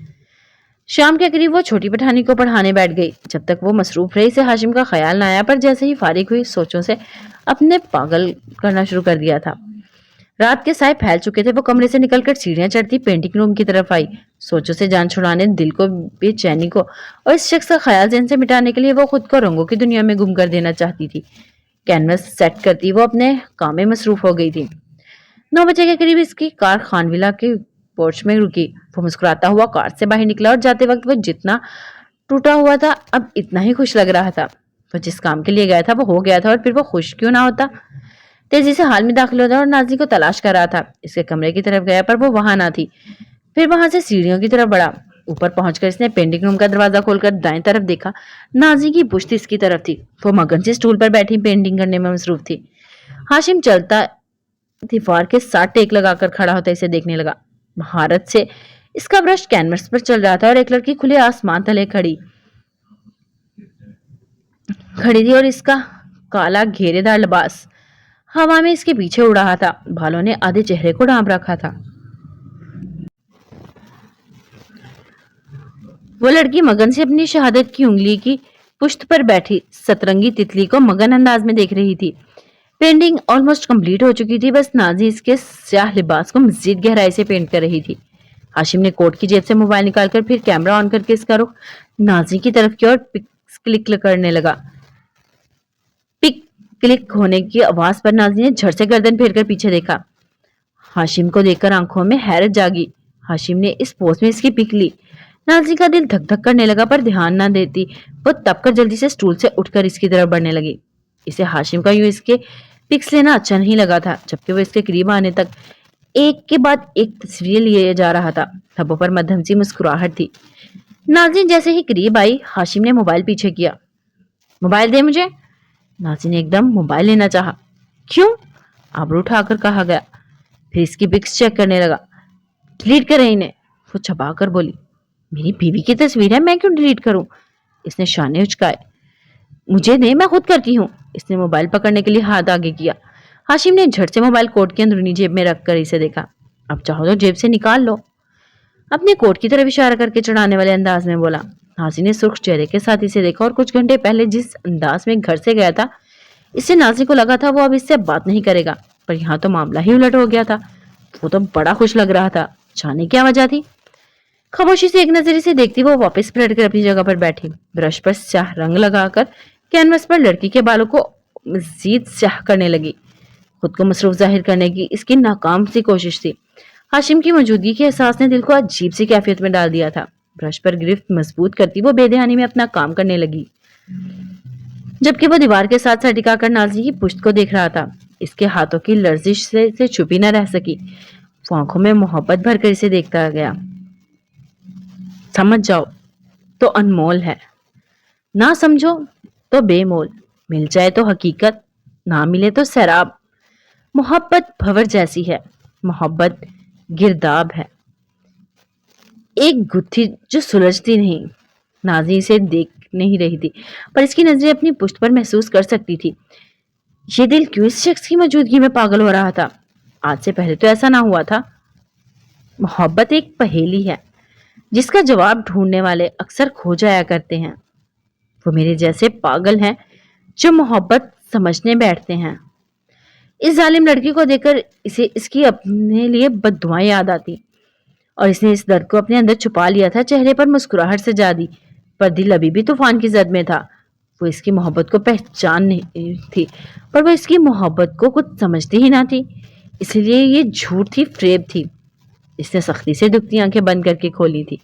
शाम के करीब वो छोटी पठानी को पढ़ाने बैठ गई। जब तक वो मसरूफ रही इसे हाशिम का ख्याल न आया, पर जैसे ही फारिग हुई सोचों से अपने पागल करना शुरू कर दिया था। रात के साए फैल चुके थे। वो कमरे से निकलकर सीढ़ियां चढ़ती पेंटिंग रूम की तरफ आई। सोचों से जान छुड़ाने, दिल को बेचैनी को और इस शख्स का ख्याल ज़हन से मिटाने के लिए वो खुद को रंगों की दुनिया में गुम कर देना चाहती थी। कैनवस सेट करती वो अपने काम में मसरूफ हो गई थी। 9 बजे के करीब इसकी कार खानविला के पोर्च में रुकी। वो मुस्कुराता हुआ कार से बाहर निकला और जाते वक्त वो जितना टूटा हुआ था अब इतना ही खुश लग रहा था। वो जिस काम के लिए गया था वो हो गया था, और फिर वो खुश क्यों ना होता। तेजी से हाल में दाखिल होता और नाज़ी को तलाश कर रहा था। इसके कमरे की तरफ गया पर वो वहां ना थी। फिर वहां से सीढ़ियों की तरफ बढ़ा। ऊपर पहुंचकर इसने पेंटिंग रूम का दरवाजा खोलकर दाएं तरफ देखा। नाज़ी की पुश्त इसकी तरफ थी। वो मगन से स्टूल पर बैठी पेंटिंग करने में मसरूफ थी। हाशिम चलता दीवार के साथ टेक लगाकर खड़ा होता इसे देखने लगा। महारत से इसका ब्रश कैनवस पर चल रहा था और एक लड़की खुले आसमान तले खड़ी थी, और इसका काला घेरेदार लिबास हवा में इसके पीछे उड़ रहा था। बालों ने आधे चेहरे को ढांप रखा था। वो लड़की मगन से अपनी शहादत की उंगली की पुश्त पर बैठी सतरंगी तितली को मगन अंदाज में देख रही थी। पेंटिंग ऑलमोस्ट कंप्लीट हो चुकी थी। बस नाज़ी इसके स्याह लिबास को मजीद गहराई से पेंट कर रही थी। हाशिम ने कोट की जेब से मोबाइल निकालकर फिर कैमरा ऑन करके इसका रुख नाज़ी की तरफ की ओर क्लिक करने लगा। पिक क्लिक होने की आवाज पर नाज़ी ने झट से गर्दन फेरकर पीछे देखा। हाशिम को देखकर आंखों में हैरत जागी। हाशिम ने इस पोज में इसकी पिक ली। नाज़ी का दिल धक धक करने लगा, पर ध्यान ना देती वो तब कर जल्दी से स्टूल से उठकर इसकी तरफ बढ़ने लगी। इसे हाशिम का यूं इसके पिक्स लेना अच्छा नहीं लगा था। जबकि वो इसके करीब आने तक एक के बाद एक तस्वीरें लिए जा रहा था। लबों पर मध्यम सी मुस्कुराहट थी। नाज़ी जैसे ही करीब आई, हाशिम ने मोबाइल पीछे किया। मोबाइल दे मुझे। नाज़ी ने एकदम मोबाइल लेना चाहा। क्यों? आबरू उठाकर कहा गया। फिर इसकी पिक्स चेक करने लगा। डिलीट करें इन्हें, वो छपाकर बोली। मेरी बीवी की तस्वीर है, मैं क्यों डिलीट करूं? इसने शाने उचकाए। मुझे दे, मैं खुद करती हूँ। इसने मोबाइल पकड़ने के लिए हाथ आगे किया। हाशिम ने झट से मोबाइल कोट की अंदरूनी जेब में रखकर इसे देखा। अब चाहो तो जेब से निकाल लो, अपने कोट की तरफ इशारा करके चढ़ाने वाले अंदाज में बोला। नाज़ी ने सुर्ख चेहरे के साथ इसे देखा, और कुछ घंटे पहले जिस अंदाज में घर से गया था, इससे नाज़ी को लगा था वो अब इससे बात नहीं करेगा, पर यहाँ तो मामला ही उलट हो गया था। वो तो बड़ा खुश लग रहा था। जाने क्या वजह थी? खामोशी से एक नजर इसे देखती वो वापस पलटकर अपनी जगह पर बैठी। ब्रश पर स्याह रंग लगाकर कैनवस पर लड़की के बालों को मजीद स्याह करने लगी। खुद को मसरूफ जाहिर करने की इसकी नाकाम सी कोशिश थी। हाशिम की मौजूदगी के एहसास ने दिल को अजीब सी कैफियत में डाल दिया था। ब्रश पर गिरफ्त मजबूत करती वो बेध्यानी में अपना काम करने लगी, जबकि वो दीवार के साथ सर टिकाकर नाज़ी की पुश्त को देख रहा था। इसके हाथों की लर्जिश से छुपी न रह सकी। वो आंखों में मोहब्बत भरकर इसे देखता गया। समझ जाओ तो अनमोल है, ना समझो तो बेमोल। मिल जाए तो हकीकत, ना मिले तो सैराब। मोहब्बत भंवर जैसी है, मोहब्बत गिरदाब है, एक गुत्थी जो सुलझती नहीं। नाज़ी इसे देख नहीं रही थी, पर इसकी नजरें अपनी पुश्त पर महसूस कर सकती थी। ये दिल क्यों इस शख्स की मौजूदगी में पागल हो रहा था? आज से पहले तो ऐसा ना हुआ था। मोहब्बत एक पहेली है जिसका जवाब ढूंढने वाले अक्सर खो जाया करते हैं। वो मेरे जैसे पागल हैं जो मोहब्बत समझने बैठते हैं। इस जालिम लड़की को देखकर इसे इसकी अपने लिए बद्दुआएं याद आती, और इसने इस दर्द को अपने अंदर छुपा लिया था। चेहरे पर मुस्कुराहट सजा दी, पर दिल अभी भी तूफान की जद में था। वो इसकी मोहब्बत को पहचान नहीं थी, पर वो इसकी मोहब्बत को कुछ समझती ही ना थी। इसलिए ये झूठ थी, फ्रेब थी। इसने सख्ती से दुखती आंखें बंद करके खोली थी।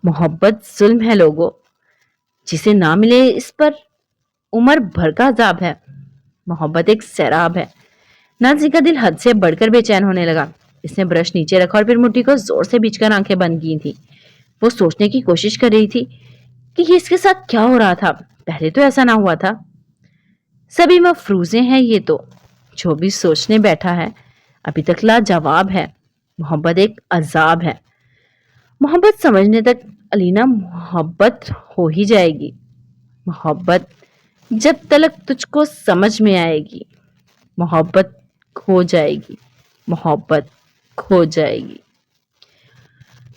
मोहब्बत जुल्म है लोगों, जिसे ना मिले इस पर उम्र भर का अजाब है। मोहब्बत एक सैराब है। नाज़ी का दिल हद से बढ़कर बेचैन होने लगा। इसने ब्रश नीचे रखा और फिर मुट्ठी को जोर से बीचकर आंखें बंद की थी। वो सोचने की कोशिश कर रही थी कि ये इसके साथ क्या हो रहा था। पहले तो ऐसा ना हुआ था। सभी मफरूजे हैं ये तो। जो भी सोचने बैठा है अभी तक लाजवाब है। मोहब्बत एक अजाब है। मोहब्बत समझने तक अलीना मोहब्बत हो ही जाएगी। मोहब्बत जब तलक तुझको समझ में आएगी। मोहब्बत खो जाएगी। मोहब्बत खो जाएगी।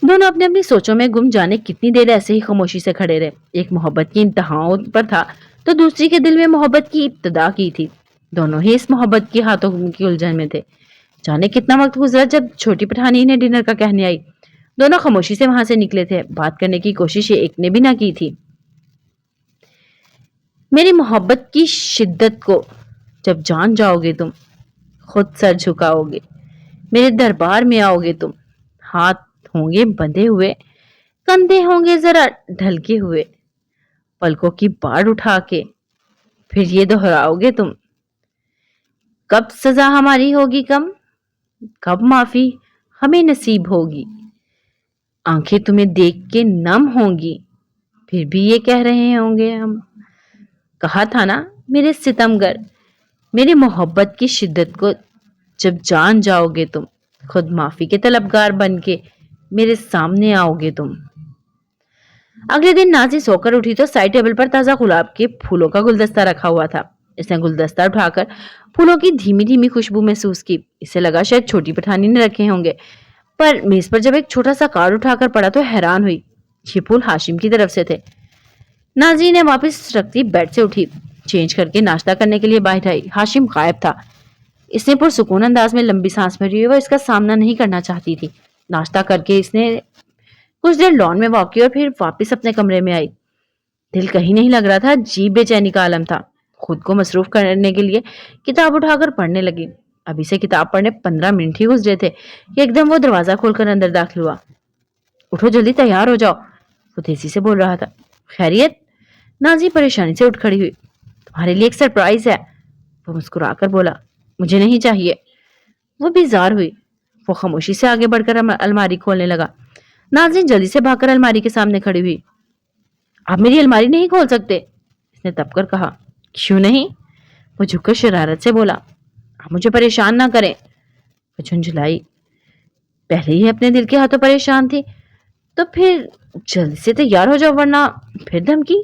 दोनों अपनी अपनी सोचों में गुम जाने कितनी देर ऐसे ही खामोशी से खड़े रहे। एक मोहब्बत की इंतहाओं पर था तो दूसरी के दिल में मोहब्बत की इब्तदा की थी। दोनों ही इस मोहब्बत के हाथों की उलझन में थे। जाने कितना वक्त गुजरा जब छोटी पठानी ने डिनर का कहने आई। दोनों खामोशी से वहां से निकले थे। बात करने की कोशिश एक ने भी ना की थी। मेरी मोहब्बत की शिद्दत को जब जान जाओगे तुम खुद सर झुकाओगे। मेरे दरबार में आओगे तुम। हाथ होंगे बंधे हुए, कंधे होंगे जरा ढलके हुए। पलकों की बाढ़ उठा के फिर ये दोहराओगे तुम। कब सजा हमारी होगी कम, कब माफी हमें नसीब होगी। आंखें तुम्हें देख के नम होंगी, फिर भी ये कह रहे होंगे हम। कहा था ना मेरे सितमगर, मेरी मोहब्बत की शिद्दत को जब जान जाओगे तुम खुद माफी के तलबगार बन के मेरे सामने आओगे तुम। अगले दिन नाज़ी सोकर उठी तो साइड टेबल पर ताजा गुलाब के फूलों का गुलदस्ता रखा हुआ था। इसने गुलदस्ता उठाकर फूलों की धीमी धीमी खुशबू महसूस की। इसे लगा शायद छोटी पठानी ने रखे होंगे, पर मेज पर जब एक छोटा सा कार्ड उठाकर पड़ा तो हैरान हुई। ये फूल हाशिम की तरफ से थे। नाज़ी ने वापस रखती बेड से उठी, चेंज करके नाश्ता करने के लिए बाहर आई। हाशिम गायब था। इसने पुरसुकून अंदाज में लंबी सांस भरी। वह इसका सामना नहीं करना चाहती थी। नाश्ता करके इसने कुछ देर लॉन में वॉक की और फिर वापस अपने कमरे में आई। दिल कहीं नहीं लग रहा था। जी बेचैनी का आलम था। खुद को मसरूफ करने के लिए किताब उठाकर पढ़ने लगी। अभी से किताब पढ़ने 15 मिनट ही गुजरे थे कि एकदम वो दरवाजा खोलकर अंदर दाखिल हुआ। उठो जल्दी तैयार हो जाओ, वो तेजी से बोल रहा था। खैरियत? नाज़ी परेशानी से उठ खड़ी हुई। तुम्हारे लिए एक सरप्राइज है, वो मुस्कुराकर बोला। मुझे नहीं चाहिए। वो बेजार हुई। वो खामोशी से आगे बढ़कर अलमारी खोलने लगा। नाज़रीन जल्दी से भागकर अलमारी के सामने खड़ी हुई। आप मेरी अलमारी नहीं खोल सकते, इसने तपकर कहा। क्यों नहीं? वो झुककर शरारत से बोला। आप मुझे परेशान ना करें। वो झुंझुलाई। पहले ही अपने दिल के हाथों परेशान थी तो फिर जल्दी से तैयार हो जाओ वरना फिर धमकी।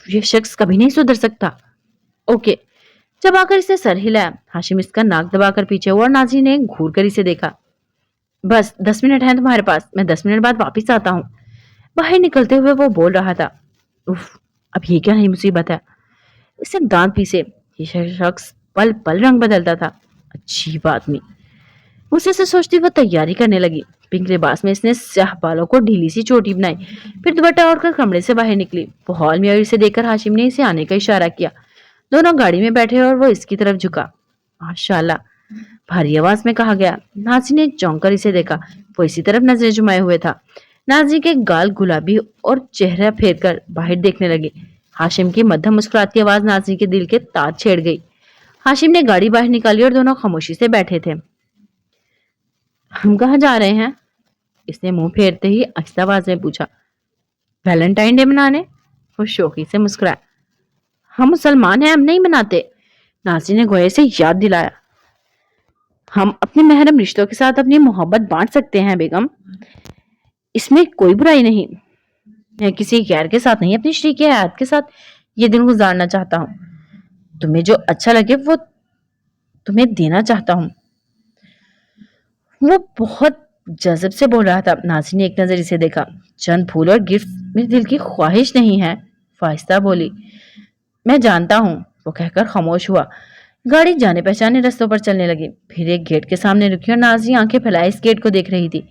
ये शख्स कभी नहीं सुधर सकता। ओके। जब आकर इसने सर हिलाया, हाशिम इसका नाक दबाकर पीछे हुआ और नाज़ी ने घूर कर इसे देखा। बस 10 मिनट हैं तुम्हारे पास, मैं 10 मिनट बाद वापिस आता हूँ। बाहर निकलते हुए वो बोल रहा था। उफ, अब ये क्या नई मुसीबत है। इससे दांत पीसे। ये शख्स पल पल रंग बदलता था। अजीब आदमी। गुस्से से सोचती वो तैयारी करने लगी। पिंक लिबास में इसने स्याह बालों को ढीली सी चोटी बनाई, फिर दुपट्टा ओढ़कर कमरे से बाहर निकली। वो हॉल में और इसे देखकर हाशिम ने इसे आने का इशारा किया। दोनों गाड़ी में बैठे और वो इसकी तरफ झुका। माशाल्लाह, भारी आवाज में कहा गया। नाज़ी ने चौंक कर इसे देखा। वो इसी तरफ नजरें जुमाए हुए था। नाज़ी के गाल गुलाबी और चेहरा फेर कर बाहर देखने लगी। हाशिम की मध्यम मुस्कुराती आवाज नाज़ी के दिल के तार छेड़ गई। हाशिम ने गाड़ी बाहर निकाली और दोनों खामोशी से बैठे थे। हम कहाँ जा रहे हैं? इसने मुंह फेरते ही आहिस्ता आवाज में पूछा। वैलेंटाइन डे मनाने, वो शौकी से मुस्कुराया। हम मुसलमान हैं, हम नहीं मनाते, नाज़ी ने गोये से याद दिलाया। हम अपने महरम रिश्तों के साथ अपनी मोहब्बत बांट सकते हैं बेगम, इसमें कोई बुराई नहीं। मैं किसी गैर के साथ नहीं, अपनी शरीक हयात के साथ ये दिन गुजारना चाहता हूँ। तुम्हें जो अच्छा लगे वो तुम्हें देना चाहता हूँ। वो बहुत जज़ब से बोल रहा था। नाज़ी ने एक नजर इसे देखा। चंद फूल और गिफ्ट मेरे दिल की ख्वाहिश नहीं है, फाहिस्ता बोली। मैं जानता हूँ, वो कहकर खामोश हुआ। गाड़ी जाने पहचाने रास्तों पर चलने लगी। फिर एक गेट के सामने रुकी और नाज़ी आंखें फैलाए इस गेट को देख रही थी।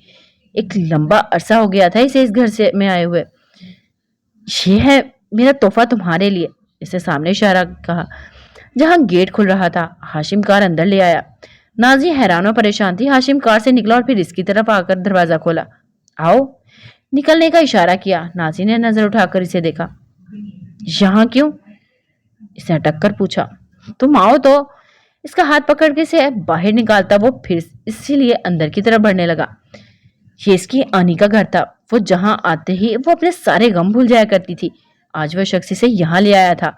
एक लंबा अरसा हो गया था इसे इस घर से में आए हुए। ये है मेरा तोहफा तुम्हारे लिए, इसे सामने इशारा कहा जहां गेट खुल रहा था। हाशिम कार अंदर ले आया। नाज़ी हैरान और परेशान थी। हाशिम कार से निकला और फिर इसकी तरफ आकर दरवाजा खोला। आओ, निकलने का इशारा किया। नाज़ी ने नजर उठाकर इसे देखा। यहाँ क्यों? इसने अटक कर पूछा। तुम आओ तो। इसका हाथ पकड़ के इसे बाहर निकालता वो फिर इसीलिए अंदर की तरफ बढ़ने लगा। ये इसकी आनी का घर था। वो जहां आते ही वो अपने सारे गम भूल जाया करती थी। आज वह शख्स इसे यहाँ ले आया था।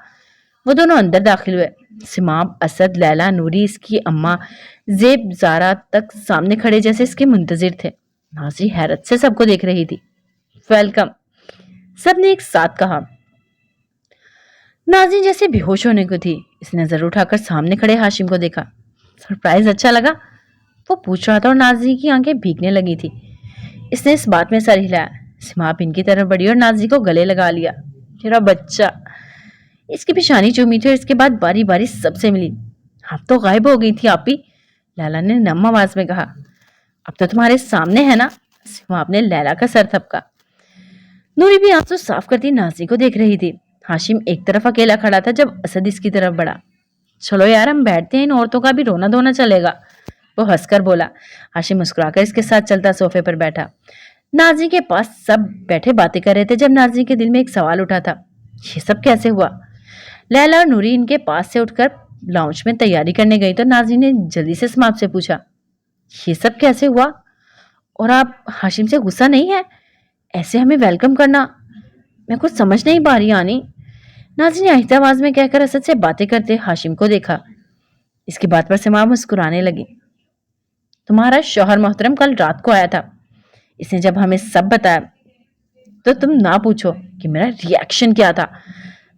وہ دونوں اندر داخل ہوئے۔ سماب، اسد، لیلا، نوری، اس کی اماں زیب، زارا تک سامنے کھڑے جیسے اس کے منتظر تھے۔ ناظری حیرت سے سب کو دیکھ رہی تھی۔ ویلکم، سب نے ایک ساتھ کہا۔ ناظری جیسے بے ہوش ہونے کو تھی۔ اس نے نظر اٹھا کر سامنے کھڑے ہاشم کو دیکھا۔ سرپرائز اچھا لگا؟ وہ پوچھ رہا تھا اور ناظری کی آنکھیں بھیگنے لگی تھی۔ اس نے اس بات میں سر ہلایا۔ سماب ان کی طرف بڑھی اور ناظری کو گلے لگا لیا۔ میرا بچہ، اس کی پیشانی چومی تھی اور اس کے بعد باری باری سب سے ملی۔ اب تو غائب ہو گئی تھی آپی، لیلا نے نم آواز میں کہا۔ اب تو تمہارے سامنے ہے نا؟ سماب نے لیلا کا سر تھپکا۔ نوری بھی آنسو صاف کرتی ناظری کو دیکھ رہی تھی۔ ہاشم ایک طرف اکیلا کھڑا تھا جب اسد اس کی طرف بڑھا۔ چلو یار ہم بیٹھتے ہیں، ان عورتوں کا بھی رونا دھونا چلے گا، وہ ہنس کر بولا۔ ہاشم مسکرا کر اس کے ساتھ چلتا صوفے پر بیٹھا۔ ناظری کے پاس سب بیٹھے باتیں کر رہے تھے جب ناظری کے دل میں ایک سوال اٹھا تھا، یہ سب کیسے ہوا؟ لیلا اور نوری ان کے پاس سے اٹھ کر لاؤنج میں تیاری کرنے گئی تو ناظری نے جلدی سے سماب سے پوچھا، یہ سب کیسے ہوا؟ اور آپ ہاشم سے غصہ نہیں ہے ایسے ہمیں ویلکم کرنا؟ میں کچھ سمجھ نہیں پا رہی آنی۔ ناظری نے آہستہ آواز میں کہہ کر اسد سے باتیں کرتے ہاشم کو دیکھا۔ اس کی بات پر سماب مسکرانے لگی۔ تمہارا شوہر محترم کل رات کو آیا تھا، اس نے جب ہمیں سب بتایا تو تم نہ پوچھو کہ میرا ری ایکشن کیا تھا،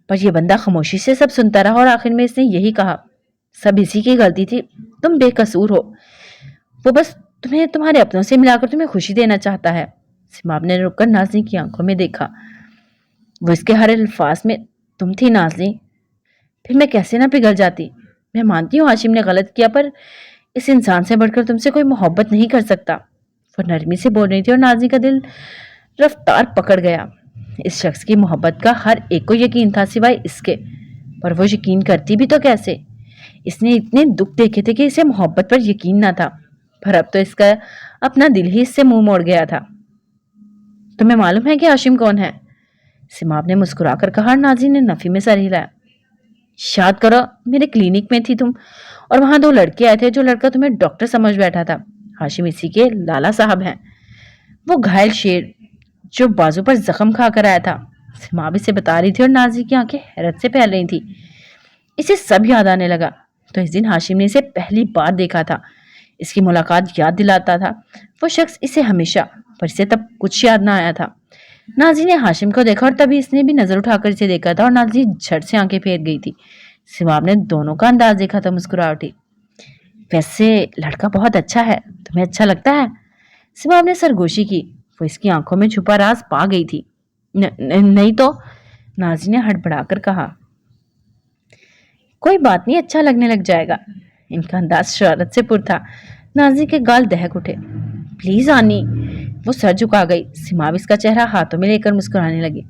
پر یہ بندہ خاموشی سے سب سنتا رہا اور آخر میں اس نے یہی کہا، سب اسی کی غلطی تھی، تم بے قصور ہو، وہ بس تمہیں تمہارے اپنوں سے ملا کر تمہیں خوشی دینا چاہتا ہے۔ سماب نے رک کر ناظری کی آنکھوں میں دیکھا۔ وہ اس کے ہر الفاظ میں تم تھی ناظری، پھر میں کیسے نہ پگھل جاتی۔ میں مانتی ہوں ہاشم نے غلط کیا، پر اس انسان سے بڑھ کر تم سے کوئی محبت نہیں کر سکتا۔ وہ نرمی سے بول رہی تھی اور ناظری کا دل رفتار پکڑ گیا۔ اس شخص کی محبت کا ہر ایک کو یقین تھا سوائے اس کے، پر وہ یقین کرتی بھی تو کیسے؟ اس نے اتنے دکھ دیکھے تھے کہ اسے محبت پر یقین نہ تھا، پر اب تو اس کا اپنا دل ہی اس سے منہ موڑ گیا تھا۔ تمہیں معلوم ہے کہ ہاشم کون ہے؟ سماب نے مسکرا کر کہا اور ناظری نے نفی میں سر ہلایا۔ یاد کرو میرے کلینک میں تھی تم، اور وہاں دو لڑکے آئے تھے، جو لڑکا تمہیں ڈاکٹر سمجھ بیٹھا تھا، ہاشم اسی کے لالا صاحب ہیں، وہ گھائل شیر جو بازو پر زخم کھا کر آیا تھا۔ سماب اسے بتا رہی تھی اور ناظری کی آنکھیں حیرت سے پھیل رہی تھی۔ اسے سب یاد آنے لگا۔ تو اس دن ہاشم نے اسے پہلی بار دیکھا تھا، اس کی ملاقات یاد دلاتا تھا وہ شخص اسے ہمیشہ، پر اسے تب کچھ یاد نہ آیا تھا۔ ناظری نے ہاشم کو دیکھا اور تبھی اس نے بھی نظر اٹھا کر اسے دیکھا تھا اور ناظری جھٹ سے آنکھیں پھیر گئی تھی۔ سماب نے دونوں کا انداز دیکھا تھا، مسکرا اٹھی۔ ویسے لڑکا بہت اچھا ہے، تمہیں اچھا لگتا ہے؟ سماب نے سرگوشی کی، وہ اس کی آنکھوں میں چھپا راز پا گئی تھی۔ نہیں تو، ناظری نے ہڑبڑا کر کہا۔ کوئی بات نہیں، اچھا لگنے لگ جائے گا۔ ان کا انداز شرارت سے پر تھا۔ ناظری کے گال دہک اٹھے۔ پلیز آنی، وہ سر جھکا گئی۔ سماب اس کا چہرہ ہاتھوں میں لے کر مسکرانے لگی۔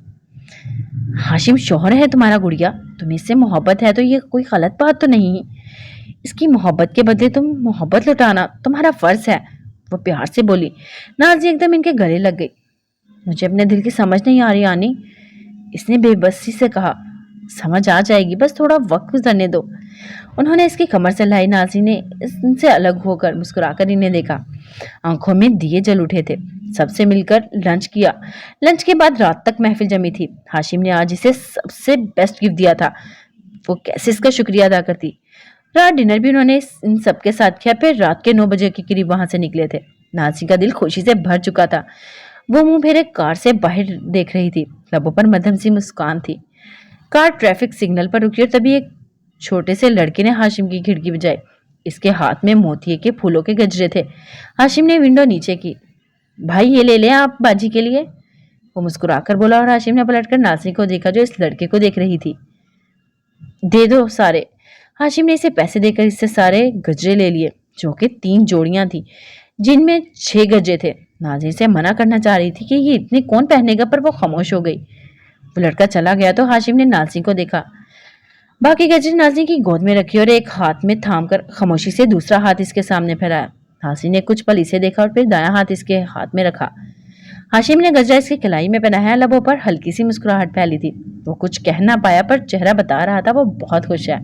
ہاشم شوہر ہے تمہارا گڑیا، تمہیں اس سے محبت ہے تو یہ کوئی غلط بات تو نہیں، اس کی محبت کے بدلے تم محبت لٹانا تمہارا فرض ہے، وہ پیار سے بولی۔ ناظری ایک دم ان کے گلے لگ گئی۔ مجھے اپنے دل کی سمجھ نہیں آ رہی آنی، اس نے بے بسی سے کہا۔ سمجھ آ جائے گی، بس تھوڑا وقت گزرنے دو۔ انہوں نے اس کی کمر سے لائی۔ ناظری نے ان سے الگ ہو کر مسکرا کر انہیں دیکھا۔ آنکھوں میں دیے جل اٹھے تھے۔ سب سے مل کر لنچ کیا۔ لنچ کے بعد رات تک محفل جمی تھی۔ ہاشم نے آج اسے سب سے بیسٹ گفٹ دیا تھا، وہ کیسے اس کا شکریہ ادا کرتی۔ رات ڈنر بھی انہوں نے ان سب کے ساتھ کیا، پھر رات کے 9 بجے کے قریب وہاں سے نکلے تھے۔ ناظری کا دل خوشی سے بھر چکا تھا۔ وہ منہ پھیرے کار سے باہر دیکھ رہی تھی، لبوں پر مدھم سی مسکان تھی۔ کار ٹریفک سگنل پر رکی اور تبھی ایک چھوٹے سے لڑکے نے ہاشم کی کھڑکی بجائی۔ اس کے ہاتھ میں موتیے کے پھولوں کے گجرے تھے۔ ہاشم نے ونڈو نیچے کی۔ بھائی یہ لے لیں آپ باجی کے لیے، وہ مسکرا کر بولا اور ہاشم نے پلٹ کر ناظری کو دیکھا جو اس لڑکے کو دیکھ رہی تھی۔ دے دو سارے۔ ہاشم نے اسے پیسے دے کر اس سے سارے گجرے لے لیے، جو کہ 3 جوڑیاں تھیں جن میں 6 گجرے تھے۔ ناظری سے منع کرنا چاہ رہی تھی کہ یہ اتنے کون پہنے گا، پر وہ خاموش ہو گئی۔ وہ لڑکا چلا گیا تو ہاشم نے ناظری کو دیکھا، باقی گجرے ناظری کی گود میں رکھی اور ایک ہاتھ میں تھام کر خاموشی سے دوسرا ہاتھ اس کے سامنے پھیلایا۔ ناظری نے کچھ پل اسے دیکھا اور پھر دایاں ہاتھ اس کے ہاتھ میں رکھا۔ ہاشم نے گجرا اس کی کلائی میں پہنایا، لبوں پر ہلکی سی مسکراہٹ پھیلی تھی۔ وہ کچھ کہہ نہ پایا پر چہرہ بتا رہا تھا وہ بہت خوش ہے۔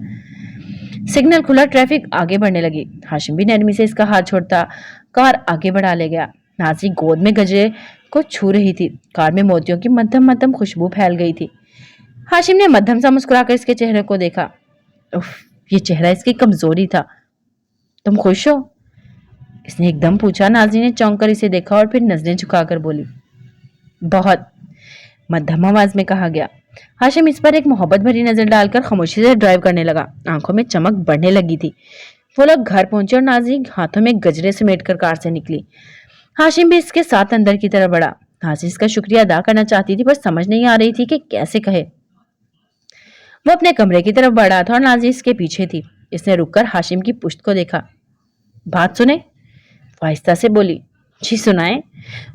سگنل کھلا، ٹریفک آگے بڑھنے لگی۔ ہاشم بھی نرمی سے اس کا ہاتھ چھوڑتا کار آگے بڑھا لے گیا۔ ناظری گود میں گجرے کو چھو رہی تھی۔ کار میں موتیوں کی مدھم مدھم خوشبو پھیل گئی تھی۔ हाशिम ने मध्यम सा मुस्कुराकर इसके चेहरे को देखा। उफ, ये चेहरा इसकी कमजोरी था। तुम खुश हो? इसने एकदम पूछा। नाज़ी ने चौंक कर इसे देखा और फिर नजरें झुकाकर बोली, बहुत, मध्यम आवाज में कहा गया। हाशिम इस पर एक मोहब्बत भरी नजर डालकर खामोशी से ड्राइव करने लगा। आंखों में चमक बढ़ने लगी थी। वो लोग घर पहुंचे और नाज़ी हाथों में गजरे समेटकर कार से निकली। हाशिम भी इसके साथ अंदर की तरफ बढ़ा। नाज़ी इसका शुक्रिया अदा करना चाहती थी पर समझ नहीं आ रही थी कि कैसे कहे। वो अपने कमरे की तरफ बढ़ा था और नाज़ी इसके पीछे थी। इसने रुककर हाशिम की पुश्त को देखा। बात सुने, आहिस्ता से बोली। जी सुनाए।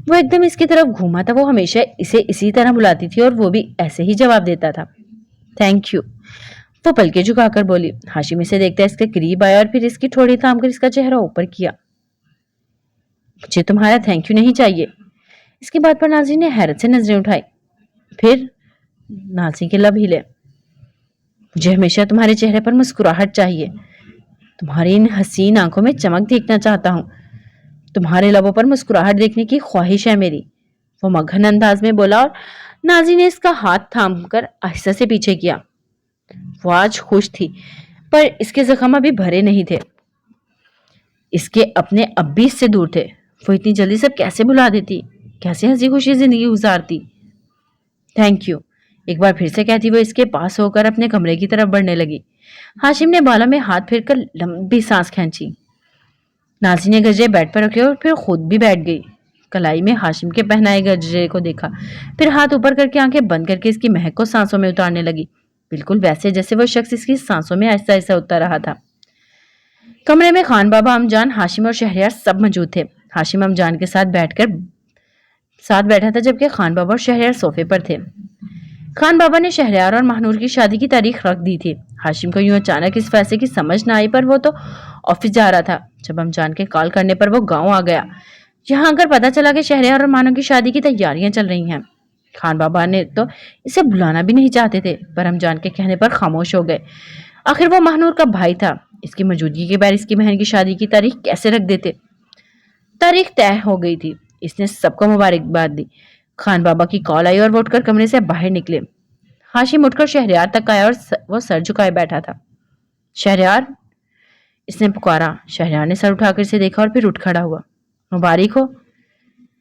वो एकदम इसकी तरफ घूमा था। वो हमेशा इसे इसी तरह बुलाती थी और वो भी ऐसे ही जवाब देता था। थैंक यू, वो पलके झुकाकर बोली। हाशिम इसे देखता इसके करीब आया और फिर इसकी ठोड़ी थामकर इसका चेहरा ऊपर किया। मुझे तुम्हारा थैंक यू नहीं चाहिए। इसकी बात पर नाज़ी ने हैरत से नजरें उठाई। फिर नाज़ी के लब हिले। मुझे हमेशा तुम्हारे चेहरे पर मुस्कुराहट चाहिए। तुम्हारी इन हसीन आंखों में चमक देखना चाहता हूँ। तुम्हारे लबों पर मुस्कुराहट देखने की ख्वाहिश है मेरी, वो मगन अंदाज में बोला और नाज़ी ने इसका हाथ थामकर आहिस्ता से पीछे किया। वो आज खुश थी पर इसके जख्म अभी भरे नहीं थे। इसके अपने अब भी इससे दूर थे। वो इतनी जल्दी सब कैसे भुला देती, कैसे हंसी खुशी जिंदगी गुजारती। थैंक यू, एक बार फिर से कहती वो इसके पास होकर अपने कमरे की तरफ बढ़ने लगी। हाशिम ने बालों में हाथ फेरकर लंबी सांस खींची। नाज़ी ने गजरे बेड पर रखे और फिर खुद भी बैठ गई। कलाई में हाशिम के पहनाए गजरे को देखा, फिर हाथ ऊपर करके आंखें बंद करके इसकी महक को सांसों में उतारने लगी, बिल्कुल वैसे जैसे वो शख्स इसकी सांसों में ऐसा ऐसा उतर रहा था। कमरे में खान बाबा, अमजान, हाशिम और शहरयार सब मौजूद थे। हाशिम अमजान के साथ बैठा था जबकि खान बाबा और शहरयार सोफे पर थे। खान बाबा ने शहरयार और महानूर की शादी की तारीख रख दी थी। हाशिम को यूं अचानक इस फैसले की समझ न आई पर वो तो ऑफिस जा रहा था। जब अमजान के कॉल करने पर वो गांव आ गया। यहाँ आकर पता चला कि शहरयार और मानो की शादी की तैयारियां चल रही हैं। खान बाबा ने तो इसे बुलाना भी नहीं चाहते थे पर अमजान के कहने पर खामोश हो गए। आखिर वो महानूर का भाई था, इसकी मौजूदगी के बाद इसकी बहन की शादी की तारीख कैसे रख देते। तारीख तय हो गई थी। इसने सबको मुबारकबाद दी। खान बाबा की कॉल आई और वो उठकर कमरे से बाहर निकले। हाशिम उठकर शहरयार तक आया और वो सर झुकाए बैठा था। शहरयार, इसने पुकारा। शहरयार ने सर उठाकर इसे देखा और फिर उठ खड़ा हुआ। मुबारक हो,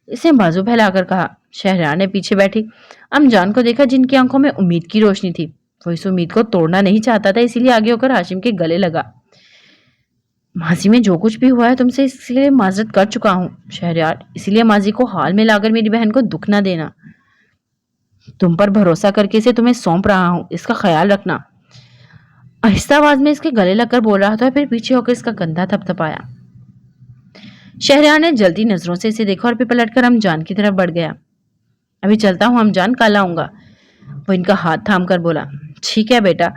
इसने बाजू फैलाकर कहा। शहरयार ने पीछे बैठी अमजान को देखा जिनकी आंखों में उम्मीद की रोशनी थी। वो इस उम्मीद को तोड़ना नहीं चाहता था, इसीलिए आगे होकर हाशिम के गले लगा। माजी में जो कुछ भी हुआ है तुमसे इसके लिए माजरत कर चुका हूँ शहरयार, इसीलिए माजी को हाल में लाकर मेरी बहन को दुख ना देना। तुम पर भरोसा करके इसे तुम्हें सौंप रहा हूँ, इसका ख्याल रखना। आहिस्ता आवाज में इसके गले लगकर बोल रहा था, फिर पीछे होकर इसका कंधा थपथपाया। शहरयार ने जल्दी नजरों से इसे देखा और फिर पलटकर अमजान की तरफ बढ़ गया। अभी चलता हूँ अमजान, कल आऊंगा। वो इनका हाथ थाम कर बोला। ठीक है बेटा।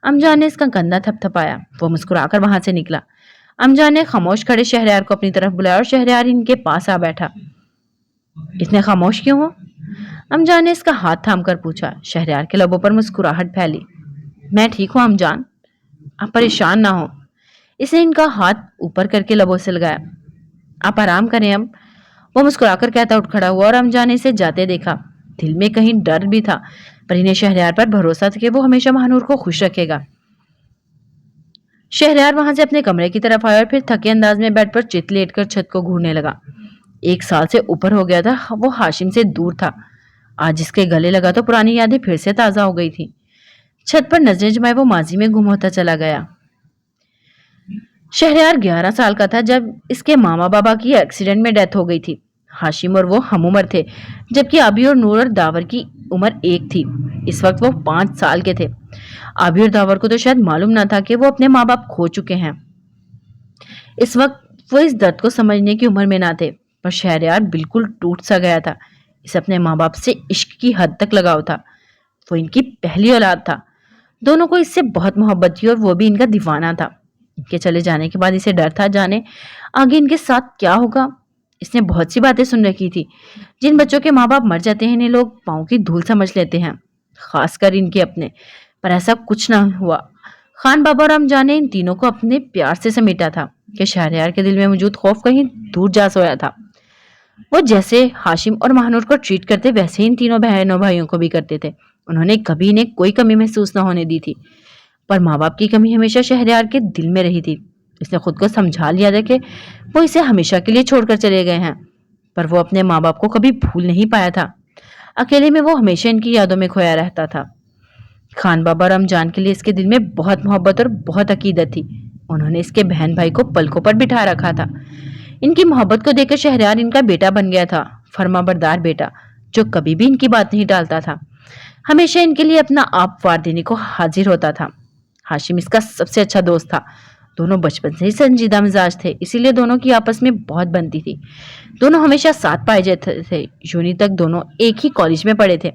अमजान ने इसका कंधा थपथपाया। वो मुस्कुराकर वहां से निकला। अमजान ने खामोश खड़े शहरयार को अपनी तरफ बुलाया और शहरयार इनके पास आ बैठा। इतने खामोश क्यों हो? अमजान ने इसका हाथ थामकर पूछा। शहरयार के लबों पर मुस्कुराहट फैली। मैं ठीक हूं अमजान, आप परेशान ना हो। इसने इनका हाथ ऊपर करके लबों से लगाया। आप आराम करें अब, वो मुस्कुराकर कहता उठ खड़ा हुआ और अमजान ने इसे जाते देखा। दिल में कहीं डर भी था पर इन्हें शहरयार पर भरोसा था कि वो हमेशा महानूर को खुश रखेगा। शहरयार वहां से अपने कमरे की तरफ आया और फिर थके अंदाज में बेड पर चित लेटकर छत को घूरने लगा। 1 साल से ऊपर हो गया था वो हाशिम से दूर था। आज इसके गले लगा तो पुरानी यादें फिर से ताजा हो गई थी। छत पर नजरें जमाए वो माजी में गुम होता चला गया। शहरयार 11 साल का था जब इसके मामा बाबा की एक्सीडेंट में डेथ हो गई थी। हाशिम और वो हम उम्र थे, जबकि आबी और नूर और दावर की उम्र एक थी। इस वक्त वो 5 साल के थे। आबी और दावर को तो शायद मालूम ना था कि वो अपने माँ बाप खो चुके हैं। इस वक्त वो इस दर्द को समझने की उम्र में ना थे, पर शहरयार बिल्कुल टूट सा गया था। इस अपने माँ बाप से इश्क की हद तक लगाव था। वो इनकी पहली औलाद था। दोनों को इससे बहुत मोहब्बत थी और वो भी इनका दीवाना था। इनके चले जाने के बाद इसे डर था जाने आगे इनके साथ क्या होगा। इसने बहुत सी बातें सुन रखी थी। जिन बच्चों के माँ बाप मर जाते हैं इन्हें लोग पाँव की धूल समझ लेते हैं, खासकर इनके अपने, पर ऐसा कुछ ना हुआ। खान बाबा और अमजान ने इन तीनों को अपने प्यार से समेटा था कि शहरयार के दिल में मौजूद खौफ कहीं दूर जा सोया था। वो जैसे हाशिम और महानूर को ट्रीट करते वैसे इन तीनों बहनों भाइयों को भी करते थे। انہوں نے کبھی انہیں کوئی کمی محسوس نہ ہونے دی تھی، پر ماں باپ کی کمی ہمیشہ شہریار کے دل میں رہی تھی۔ اس نے خود کو سمجھا لیا تھا کہ وہ اسے ہمیشہ کے لیے چھوڑ کر چلے گئے ہیں، پر وہ اپنے ماں باپ کو کبھی بھول نہیں پایا تھا۔ اکیلے میں وہ ہمیشہ ان کی یادوں میں کھویا رہتا تھا۔ خان بابا اور امجان کے لیے اس کے دل میں بہت محبت اور بہت عقیدت تھی۔ انہوں نے اس کے بہن بھائی کو پلکوں پر بٹھا رکھا تھا۔ ان کی محبت کو دیکھ کر شہریار ان کا بیٹا بن گیا تھا، فرما بردار بیٹا جو کبھی بھی ان کی بات نہیں ٹالتا تھا، ہمیشہ ان کے لیے اپنا آپ وار دینے کو حاضر ہوتا تھا۔ ہاشم اس کا سب سے اچھا دوست تھا۔ دونوں بچپن سے ہی سنجیدہ مزاج تھے، اسی لیے دونوں کی آپس میں بہت بنتی تھی۔ دونوں ہمیشہ ساتھ پائے جاتے تھے۔ یونی تک دونوں ایک ہی کالج میں پڑھے تھے،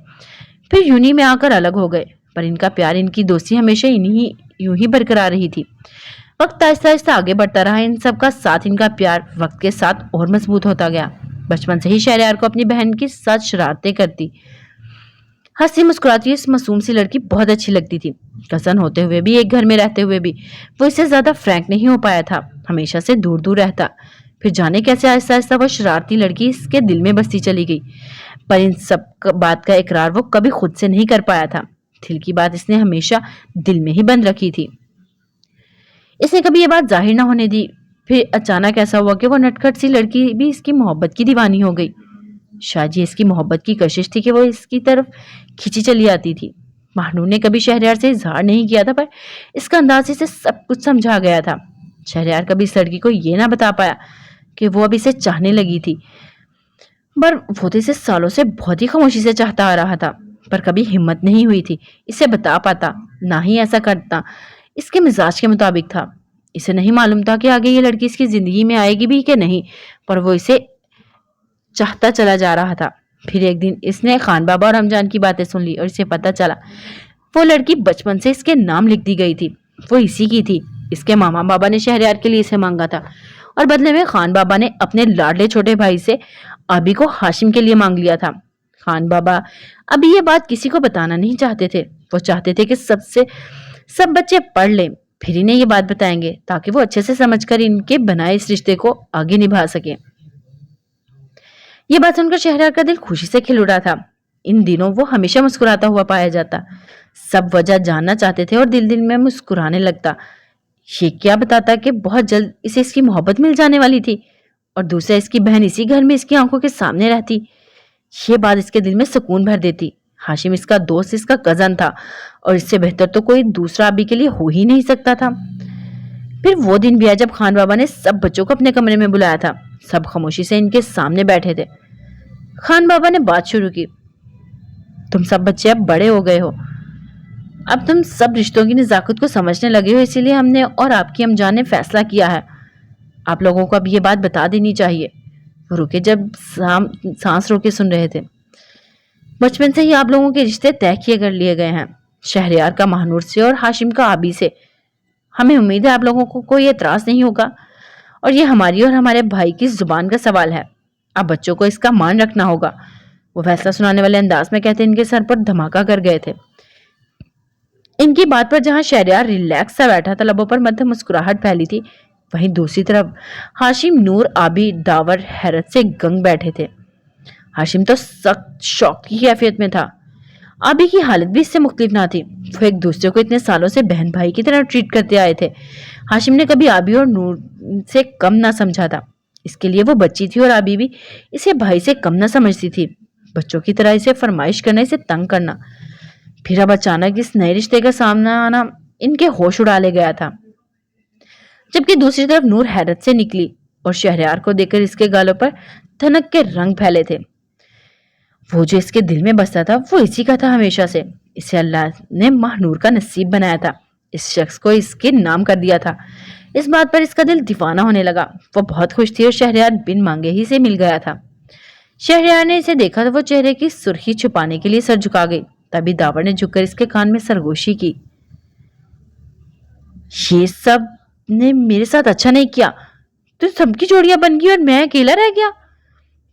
پھر یونی میں آ کر الگ ہو گئے، پر ان کا پیار، ان کی دوستی ہمیشہ یوں ہی برقرار رہی تھی۔ وقت آہستہ آہستہ آگے بڑھتا رہا، ان سب کا ساتھ، ان کا پیار وقت کے ساتھ اور مضبوط ہوتا گیا۔ بچپن سے ہی شہریار کو اپنی بہن کی ساتھ شرارتیں کرتی، ہنسی مسکراتی اس معصوم سی لڑکی بہت اچھی لگتی تھی۔ کزن ہوتے ہوئے بھی، ایک گھر میں رہتے ہوئے بھی وہ اس سے زیادہ فرینک نہیں ہو پایا تھا، ہمیشہ سے دور دور رہتا۔ پھر جانے کیسے آہستہ آہستہ وہ شرارتی لڑکی اس کے دل میں بستی چلی گئی، پر ان سب بات کا اقرار وہ کبھی خود سے نہیں کر پایا تھا۔ دل کی بات اس نے ہمیشہ دل میں ہی بند رکھی تھی، اس نے کبھی یہ بات ظاہر نہ ہونے دی۔ پھر اچانک ایسا ہوا کہ وہ نٹکھٹ سی لڑکی بھی اس کی محبت کی دیوانی ہو گئی۔ شاید یہ اس کی محبت کی کشش تھی کہ وہ اس کی طرف کھینچی چلی آتی تھی۔ مہنور نے کبھی شہریار سے اظہار نہیں کیا تھا، پر اس کا انداز سے سب کچھ سمجھا گیا تھا۔ شہریار کبھی اس لڑکی کو یہ نہ بتا پایا کہ وہ اب اسے چاہنے لگی تھی، پر وہ تو اسے سالوں سے بہت ہی خاموشی سے چاہتا آ رہا تھا، پر کبھی ہمت نہیں ہوئی تھی اسے بتا پاتا، نہ ہی ایسا کرتا اس کے مزاج کے مطابق تھا۔ اسے نہیں معلوم تھا کہ آگے یہ لڑکی اس کی زندگی میں آئے گی بھی کہ نہیں، پر وہ اسے چاہتا چلا جا رہا تھا۔ پھر ایک دن اس نے خان بابا اور امجان کی باتیں سن لی اور اسے پتا چلا وہ لڑکی بچپن سے اس کے نام لکھ دی گئی تھی، وہ اسی کی تھی۔ اس کے ماما بابا نے شہریار کے لیے اسے مانگا تھا، اور بدلے میں خان بابا نے اپنے لاڈلے چھوٹے بھائی سے آبی کو ہاشم کے لیے مانگ لیا تھا۔ خان بابا ابھی یہ بات کسی کو بتانا نہیں چاہتے تھے، وہ چاہتے تھے کہ سب بچے پڑھ لیں، پھر انہیں یہ بات بتائیں گے تاکہ وہ اچھے سے سمجھ کر ان کے بنائے اس رشتے کو آگے نبھا سکیں۔ یہ بات سن کر شہریار کا دل خوشی سے کھل اٹھا تھا۔ ان دنوں وہ ہمیشہ مسکراتا ہوا پایا جاتا، سب وجہ جاننا چاہتے تھے اور دل میں مسکرانے لگتا۔ یہ کیا بتاتا کہ بہت جلد اسے اس کی محبت مل جانے والی تھی، اور دوسرا اس کی بہن اسی گھر میں اس کی آنکھوں کے سامنے رہتی۔ یہ بات اس کے دل میں سکون بھر دیتی۔ ہاشم اس کا دوست، اس کا کزن تھا، اور اس سے بہتر تو کوئی دوسرا ابھی کے لیے ہو ہی نہیں سکتا تھا۔ پھر وہ دن بھی آیا جب خان بابا نے سب بچوں کو اپنے کمرے میں بلایا تھا۔ سب خاموشی سے ان کے سامنے بیٹھے تھے۔ خان بابا نے بات شروع کی، تم سب بچے اب بڑے ہو گئے ہو، اب تم سب رشتوں کی نزاکت کو سمجھنے لگے ہو، اسی لیے ہم نے اور آپ کی امجان نے فیصلہ کیا ہے، آپ لوگوں کو اب یہ بات بتا دینی چاہیے۔ وہ رکے جب سانس روکے سن رہے تھے۔ بچپن سے ہی آپ لوگوں کے رشتے طے کیے کر لیے گئے ہیں، شہریار کا مہنور سے اور ہاشم کا آبی سے۔ ہمیں امید ہے آپ لوگوں کو کوئی اعتراض نہیں ہوگا، اور یہ ہماری اور ہمارے بھائی کی زبان کا سوال ہے، اب بچوں کو اس کا مان رکھنا ہوگا۔ وہ فیصلہ سنانے والے انداز میں کہتے ان کے سر پر دھماکہ کر گئے تھے۔ ان کی بات پر جہاں شہریار ریلیکس سا بیٹھا تھا، لبوں پر مدھم مسکراہٹ پھیلی تھی، وہیں دوسری طرف ہاشم، نور، آبی، داور حیرت سے گنگ بیٹھے تھے۔ ہاشم تو سخت شوق کی کیفیت میں تھا، آبی کی حالت بھی اس سے مختلف نہ تھی۔ وہ ایک دوسرے کو اتنے سالوں سے بہن بھائی کی طرح ٹریٹ کرتے آئے تھے۔ ہاشم نے کبھی آبی اور نور سے کم نہ سمجھا تھا، اس کے لیے وہ بچی تھی، اور آبی بھی اسے بھائی سے کم نہ سمجھتی تھی۔ بچوں کی طرح اسے فرمائش کرنا، اسے تنگ کرنا، پھر اب اچانک اس نئے رشتے کا سامنا آنا ان کے ہوش اڑا لے گیا تھا۔ جبکہ دوسری طرف نور حیرت سے نکلی اور شہریار کو دیکھ کر اس کے گالوں پر دھنک کے رنگ پھیلے تھے۔ وہ جو اس کے دل میں بستا تھا وہ اسی کا تھا ہمیشہ سے، اسے اللہ نے مہنور کا نصیب بنایا تھا، اس شخص کو اس کے نام کر دیا تھا۔ اس بات پر اس کا دل دیوانہ ہونے لگا، وہ بہت خوش تھی اور شہریار بن مانگے ہی سے مل گیا تھا۔ شہریار نے اسے دیکھا تو وہ چہرے کی سرخی چھپانے کے لیے سر جھکا گئی، تبھی داور نے جھک کر اس کے کان میں سرگوشی کی۔ یہ سب نے میرے ساتھ اچھا نہیں کیا، تو سب کی جوڑیاں بن گئی اور میں اکیلا رہ گیا،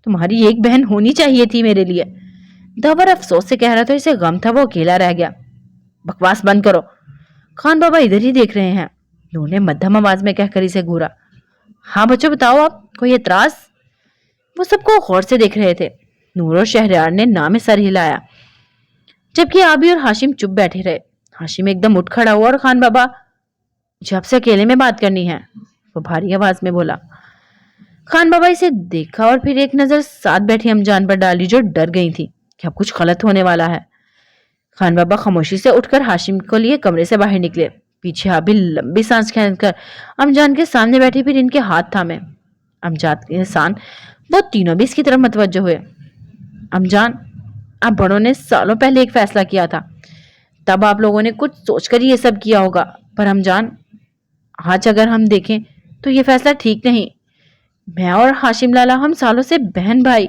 تمہاری ایک بہن ہونی چاہیے تھی میرے لیے۔ داور افسوس سے کہہ رہا تھا، اسے غم تھا وہ اکیلا رہ گیا۔ بکواس بند کرو، خان بابا ادھر ہی دیکھ رہے ہیں، نور نے مدھم آواز میں کہہ کر اسے گھورا۔ ہاں بچوں بتاؤ، آپ کوئی اعتراض؟ وہ سب کو غور سے دیکھ رہے تھے۔ نور اور شہریار نے نہ میں سر ہلایا۔ जबकि आबी और हाशिम चुप बैठे रहे। हाशिम एकदम उठ खड़ा हुआ और खान बाबा, मुझे आपसे अकेले में बात करनी है, वो भारी आवाज में बोला। खान बाबा इसे देखा और फिर एक नजर साथ बैठी अमजान पर डाली, जो डर गई थी कि अब कुछ गलत होने वाला है। खान बाबा खामोशी से उठकर हाशिम को लिए कमरे से बाहर निकले। पीछे आबी लंबी सांस खींचकर अमजान के सामने बैठी, फिर इनके हाथ थामे। अमजान के एहसान वो तीनों भी इसकी तरफ मतवज्जो हुए। अमजान, आप बड़ों ने सालों पहले एक फैसला किया था, तब आप लोगों ने कुछ सोचकर ये सब किया होगा, पर अमजान आज अगर हम देखें तो ये फैसला ठीक नहीं। मैं और हाशिम लाला हम सालों से बहन भाई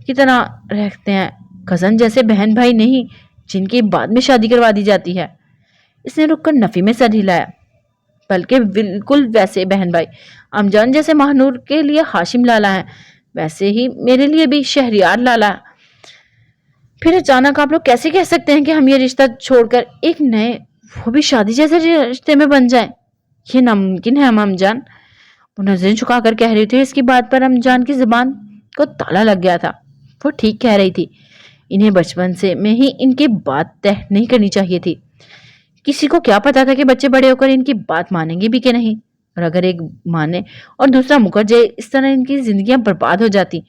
की तरह रहते हैं, कजन जैसे बहन भाई नहीं जिनकी बाद में शादी करवा दी जाती है। इसने रुककर नफी में सर हिलाया। बल्कि बिल्कुल वैसे बहन भाई अमजान जैसे महानूर के लिए हाशिम लाला है, वैसे ही मेरे लिए भी शहरियार लाला है। फिर अचानक आप लोग कैसे कह सकते हैं कि हम ये रिश्ता छोड़कर एक नए, वो भी शादी जैसे रिश्ते में बन जाए? ये नामुमकिन है अमजान, वो नजरें झुकाकर कह रही थी। इसकी बात पर अमजान की जुबान को ताला लग गया था। वो ठीक कह रही थी, इन्हें बचपन से में ही इनकी बात तय नहीं करनी चाहिए थी। किसी को क्या पता था कि बच्चे बड़े होकर इनकी बात मानेंगे भी कि नहीं, और अगर एक माने और दूसरा मुकर जाए, इस तरह इनकी जिंदगियां बर्बाद हो जाती।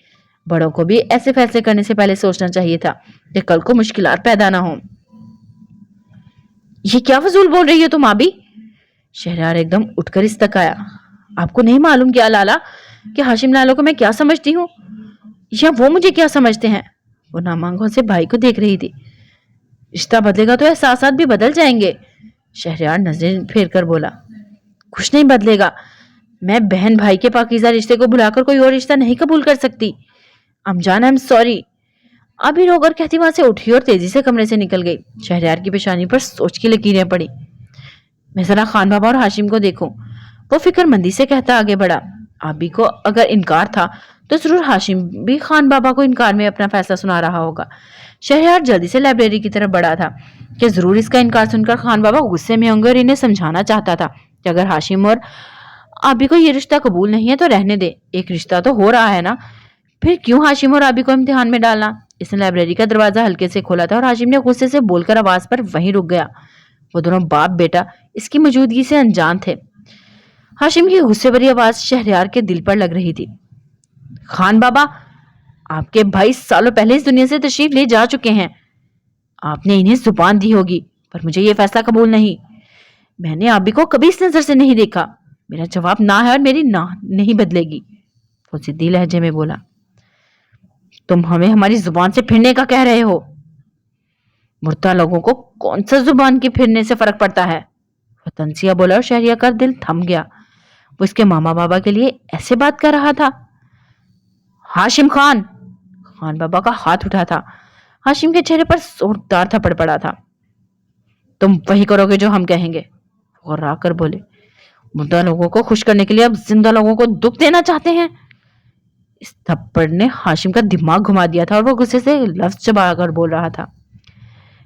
बड़ों को भी ऐसे फैसले करने से पहले सोचना चाहिए था कि कल को मुश्किलात पैदा ना हो। ये क्या फजूल बोल रही हो तुम आबी? शहरयार एकदम उठकर इस तक आया। आपको नहीं मालूम क्या लाला कि हाशिम लाला को मैं क्या समझती हूँ, या वो मुझे क्या समझते हैं? वो नामांगों से भाई को देख रही थी। रिश्ता बदलेगा तो एहसासात भी बदल जाएंगे। शहरयार नजरें फेर कर बोला, कुछ नहीं बदलेगा। मैं बहन भाई के पाकीज़ा रिश्ते को भुलाकर कोई और रिश्ता नहीं कबूल कर सकती। अमजान, आई एम सॉरी। अभी रोकर कहती वहां से उठी और तेजी से कमरे से निकल गई। शहरयार की पेशानी पर सोच की लकीरें पड़ी। मैं जरा खान बाबा और हाशिम को देखूं, वो फिक्रमंदी से कहता आगे बढ़ा। आबी को अगर इनकार था तो जरूर हाशिम भी खान बाबा को इनकार में अपना फैसला सुना रहा होगा। शहरयार जल्दी से लाइब्रेरी की तरफ बढ़ा था कि जरूर इसका इनकार सुनकर खान बाबा गुस्से में होंगे और इन्हें समझाना चाहता था कि अगर हाशिम और आबी को ये रिश्ता कबूल नहीं है तो रहने दे, एक रिश्ता तो हो रहा है ना, फिर क्यों हाशिम और आबी को इम्तिहान में डालना। इसने लाइब्रेरी का दरवाजा हल्के से खोला था और हाशिम ने गुस्से से बोलकर आवाज पर वहीं रुक गया। वो दोनों बाप बेटा इसकी मौजूदगी से अनजान थे। हाशिम की गुस्से भरी आवाज शहरयार के दिल पर लग रही थी। खान बाबा, आपके भाई सालों पहले इस दुनिया से तशरीफ ले जा चुके हैं। आपने इन्हें जुबान दी होगी, पर मुझे ये फैसला कबूल नहीं। मैंने आबी को कभी इस नजर से नहीं देखा। मेरा जवाब ना है और मेरी ना नहीं बदलेगी। वो जिद्दी लहजे में बोला। तुम हमें हमारी जुबान से फिरने का कह रहे हो? मुर्दा लोगों को कौन सा जुबान के फिरने से फर्क पड़ता है? वो तंसिया बोला और शहरिया का दिल थम गया। वो इसके मामा बाबा के लिए ऐसे बात कर रहा था। हाशिम खान! खान बाबा का हाथ उठा था। हाशिम के चेहरे पर जोरदार थप्पड़ पड़ा था। तुम वही करोगे जो हम कहेंगे, वो राकर बोले। मुर्दा लोगों को खुश करने के लिए अब जिंदा लोगों को दुख देना चाहते हैं। इस थप्पड़ ने हाशिम का दिमाग घुमा दिया था और वो गुस्से से लफ्ज चबाकर बोल रहा था।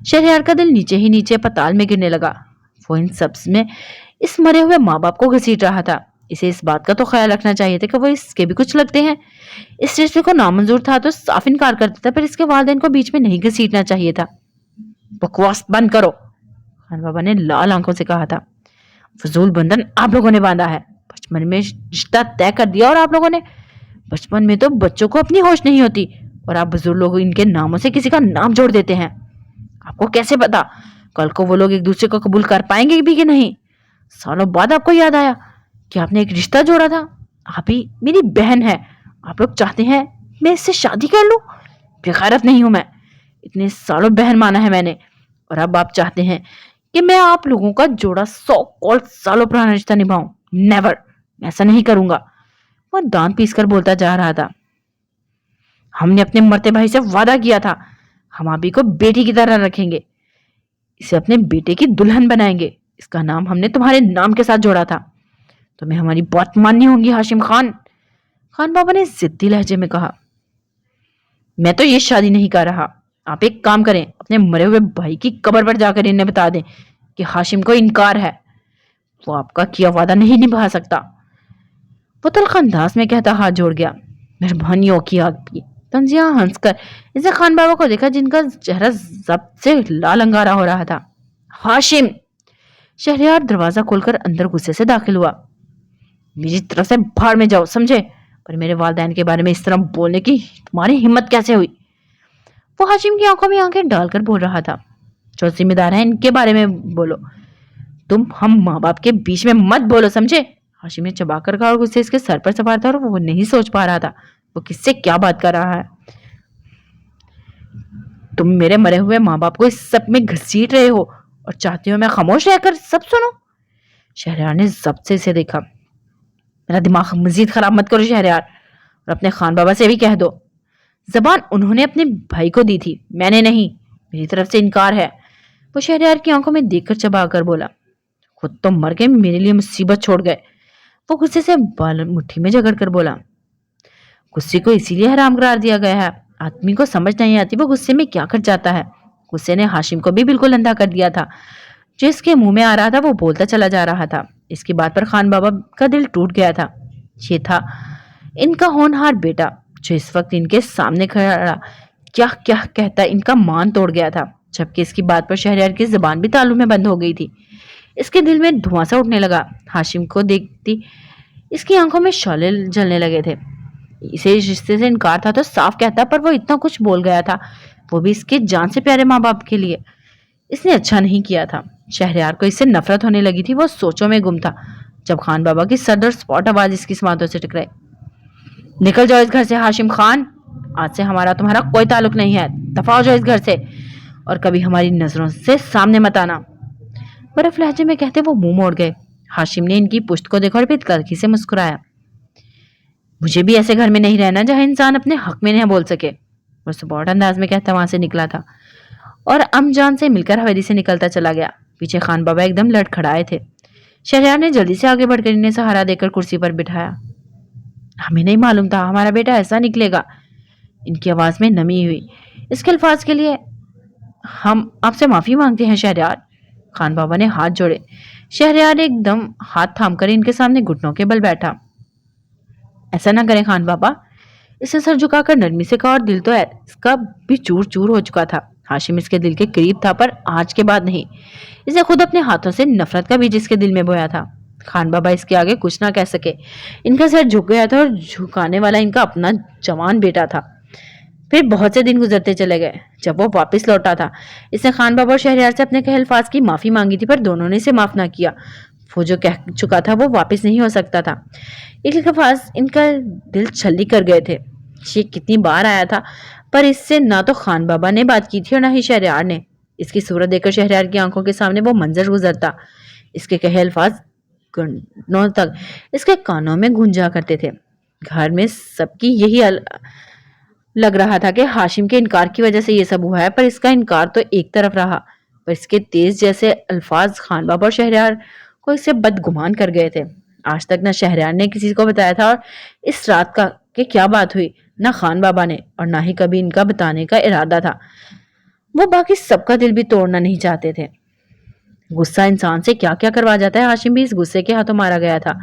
शहरयार का दिल नीचे ही नीचे पताल में गिरने लगा। वो इन सब में इस मरे हुए माँ बाप को घसीट रहा था। इसे इस बात का तो ख्याल रखना चाहिए था कि वो इसके भी कुछ लगते हैं। इस रिश्ते को नामंजूर था तो साफ इनकार कर देता, पर इसके वालिदैन को बीच में नहीं घसीटना चाहिए था। बकवास बंद करो, खान बाबा ने लाल आंखों से कहा था। फजूल बंधन आप लोगों ने बांधा है। बचपन में रिश्ता तय कर दिया और आप लोगों ने, बचपन में तो बच्चों को अपनी होश नहीं होती और आप बुजुर्ग लोग इनके नामों से किसी का नाम जोड़ देते हैं। आपको कैसे पता कल को वो लोग एक दूसरे को कबूल कर पाएंगे भी कि नहीं? सालों बाद आपको याद आया कि आपने एक रिश्ता जोड़ा था। आप ही मेरी बहन है। आप लोग चाहते हैं मैं इससे शादी कर लूं? बेगैरत नहीं हूं मैं, इतने सालों बहन माना है मैंने, और अब आप चाहते हैं कि मैं आप लोगों का जोड़ा 100 कॉल सालों पुराना रिश्ता निभाऊं? नेवर, मैं ऐसा नहीं करूंगा। वो दांत पीसकर बोलता जा रहा था। हमने अपने मरते भाई से वादा किया था, हम आबी को बेटी की तरह रखेंगे, इसे अपने बेटे की दुल्हन बनाएंगे। इसका नाम हमने तुम्हारे नाम के साथ जोड़ा था। तुम्हें हमारी बात माननी होगी हाशिम खान। खान बाबा ने जिद्दी लहजे में कहा। मैं तो ये शादी नहीं कर रहा। आप एक काम करें, अपने मरे हुए भाई की कब्र पर जाकर इन्हें बता दें कि हाशिम को इनकार है, वो आपका किया वादा नहीं निभा सकता। वो तलख अंदाज में कहता हाथ जोड़ गया। मेहरबानी हो की आपकी, तंजिया हंसकर इसे खान बाबा को देखा, जिनका चेहरा जब्त से लाल अंगारा हो रहा था। हाशिम! शहरयार दरवाजा खोलकर अंदर गुस्से से दाखिल हुआ। मेरी तरफ से बाहर में जाओ, समझे? पर मेरे वालिदैन के बारे में इस तरह बोलने की तुम्हारी हिम्मत कैसे हुई? वो हाशिम की आंखों में आंखें डालकर बोल रहा था। जो जिम्मेदार है इनके बारे में बोलो, तुम हम माँ बाप के बीच में मत बोलो, समझे? हाशिम ने चबाकर कहा और गुस्से इसके सर पर सवार था और वो नहीं सोच पा रहा था वो किससे क्या बात कर रहा है। तुम मेरे मरे हुए माँ बाप को इस सब में घसीट रहे हो और चाहती हो मैं खामोश रहकर सब सुनो। शहरयार ने जब्त से इसे देखा। मेरा दिमाग मजीद खराब मत करो शहरयार, और अपने खान बाबा से भी कह दो। जबान उन्होंने अपने भाई को दी थी, मैंने नहीं। मेरी तरफ से इनकार है। वो शहरयार की आंखों में देखकर चबाकर बोला। खुद तो मर गए, मेरे लिए मुसीबत छोड़ गए। वो गुस्से से बाल मुट्ठी में जकड़ कर बोला। गुस्से को इसीलिए हराम करार दिया गया है, आदमी को समझ नहीं आती वो गुस्से में क्या कर जाता है। गुस्से ने हाशिम को भी बिल्कुल अंधा कर दिया था। जो इसके मुंह में आ रहा था वो बोलता चला जा रहा था। इसकी बात पर खान बाबा का दिल टूट गया था। ये था इनका होनहार बेटा जो इस वक्त इनके सामने खड़ा क्या क्या कहता इनका मान तोड़ गया था, जबकि इसकी बात पर शहरयार की जुबान भी तालू में बंद हो गई थी। इसके दिल में धुआं सा उठने लगा। हाशिम को देखती इसकी आंखों में शौले जलने लगे थे। इसे इस रिश्ते से इनकार था तो साफ कहता, पर वो इतना कुछ बोल गया था, वो भी इसके जान से प्यारे माँ बाप के लिए। इसने अच्छा नहीं किया था। शहरयार को इससे नफरत होने लगी थी। वो सोचों में गुम था जब खान बाबा की सदर स्पॉट आवाज इसकी समातों से टकराई। निकल जाओ इस घर से हाशिम खान, आज से हमारा तुम्हारा कोई ताल्लुक नहीं है। दफा हो जाओ इस घर से और कभी हमारी नजरों से सामने मत आना। बर्फ लहजे में कहते वो मुंह मोड़ गए। हाशिम ने इनकी पुश्त को देखा और फिर तल्खी से मुस्कुराया। मुझे भी ऐसे घर में नहीं रहना जहां इंसान अपने हक में नहीं बोल सके। वो सपोर्ट अंदाज में कहता वहां से निकला था और अमजान से मिलकर हवेली से निकलता चला गया। पीछे खान बाबा एकदम लड़खड़ाए थे। शहरयार ने जल्दी से आगे बढ़कर इन्हें सहारा देकर कुर्सी पर बिठाया। हमें नहीं मालूम था हमारा बेटा ऐसा निकलेगा। इनकी आवाज में नमी हुई। इसके अल्फाज के लिए हम आपसे माफी मांगते हैं शहरयार। खान बाबा ने हाथ जोड़े। शहरयार एकदम हाथ थामकर इनके सामने घुटनों के बल बैठा। ऐसा ना करें खान बाबा, इसे सर झुकाकर नरमी से कहा, और दिल तो इसका भी चूर चूर हो चुका था। हाशिम इसके दिल के करीब था पर आज के बाद नहीं। इसे खुद अपने हाथों से नफरत का बीज इसके दिल में बोया था। खान बाबा इसके आगे कुछ ना कह सके। इनका सर झुक गया था और झुकाने वाला इनका अपना जवान बेटा था। फिर बहुत से दिन गुजरते चले गए। जब वो वापस लौटा था इसने खान बाबा और शहरयार से अपने कहे अल्फाज की माफी मांगी थी, पर दोनों ने इसे माफ ना किया। वो जो कह चुका था वो वापस नहीं हो सकता था। एक अल्फाज इनका दिल छल्ली कर गए थे। ये कितनी बार आया था पर इससे ना तो खान बाबा ने बात की थी और ना ही शहरयार ने। इसकी सूरत देखकर शहरयार की आंखों के सामने वो मंजर गुजरता। इसके कहे अल्फाज घंटों तक इसके कानों में गूंजा करते थे। घर में सबकी यही लग रहा था कि हाशिम के इनकार की वजह से ये सब हुआ है, पर इसका इनकार तो एक तरफ रहा, पर इसके तेज जैसे अल्फाज खान बाबा और शहरयार को इससे बदगुमान कर गए थे। आज तक ना शहरयार ने किसी को बताया था और इस रात का कि क्या बात हुई, ना खान बाबा ने, और ना ही कभी इनका बताने का इरादा था। वो बाकी सबका दिल भी तोड़ना नहीं चाहते थे। गुस्सा इंसान से क्या क्या करवा जाता है। हाशिम भी इस गुस्से के हाथों मारा गया था।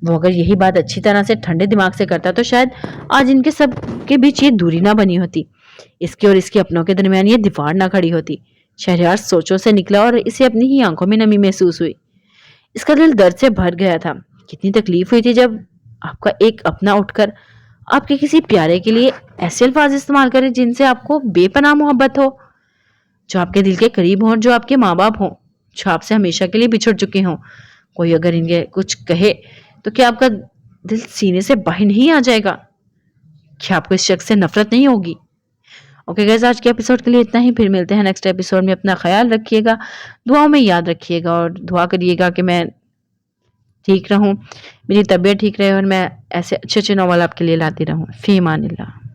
वो अगर यही बात अच्छी तरह से ठंडे दिमाग से करता तो शायद आज इनके सब के बीच ये दूरी ना बनी होती, इसके और इसके अपनों के दरमियान ये दीवार ना खड़ी होती। शहरयार सोचों से निकला और इसे अपनी ही आंखों में नमी महसूस हुई। इसका दिल दर्द से भर गया था। कितनी तकलीफ हुई थी जब आपका एक अपना उठकर आपके किसी प्यारे के लिए ऐसे अल्फाज इस्तेमाल करे जिनसे आपको बेपनाह मोहब्बत हो, जो आपके दिल के करीब हो, जो आपके माँ बाप हो, जो आपसे हमेशा के लिए बिछड़ चुके हों। कोई अगर इनके कुछ कहे तो क्या आपका दिल सीने से बाहर नहीं आ जाएगा? क्या आपको इस शख्स से नफरत नहीं होगी? ओके गाइस, आज के एपिसोड के लिए इतना ही। फिर मिलते हैं नेक्स्ट एपिसोड में। अपना ख्याल रखिएगा, दुआओं में याद रखिएगा और दुआ करिएगा कि मैं ठीक रहूं, मेरी तबीयत ठीक रहे और मैं ऐसे अच्छे अच्छे नॉवल आपके लिए लाती रहूं। फी अमानिल्लाह।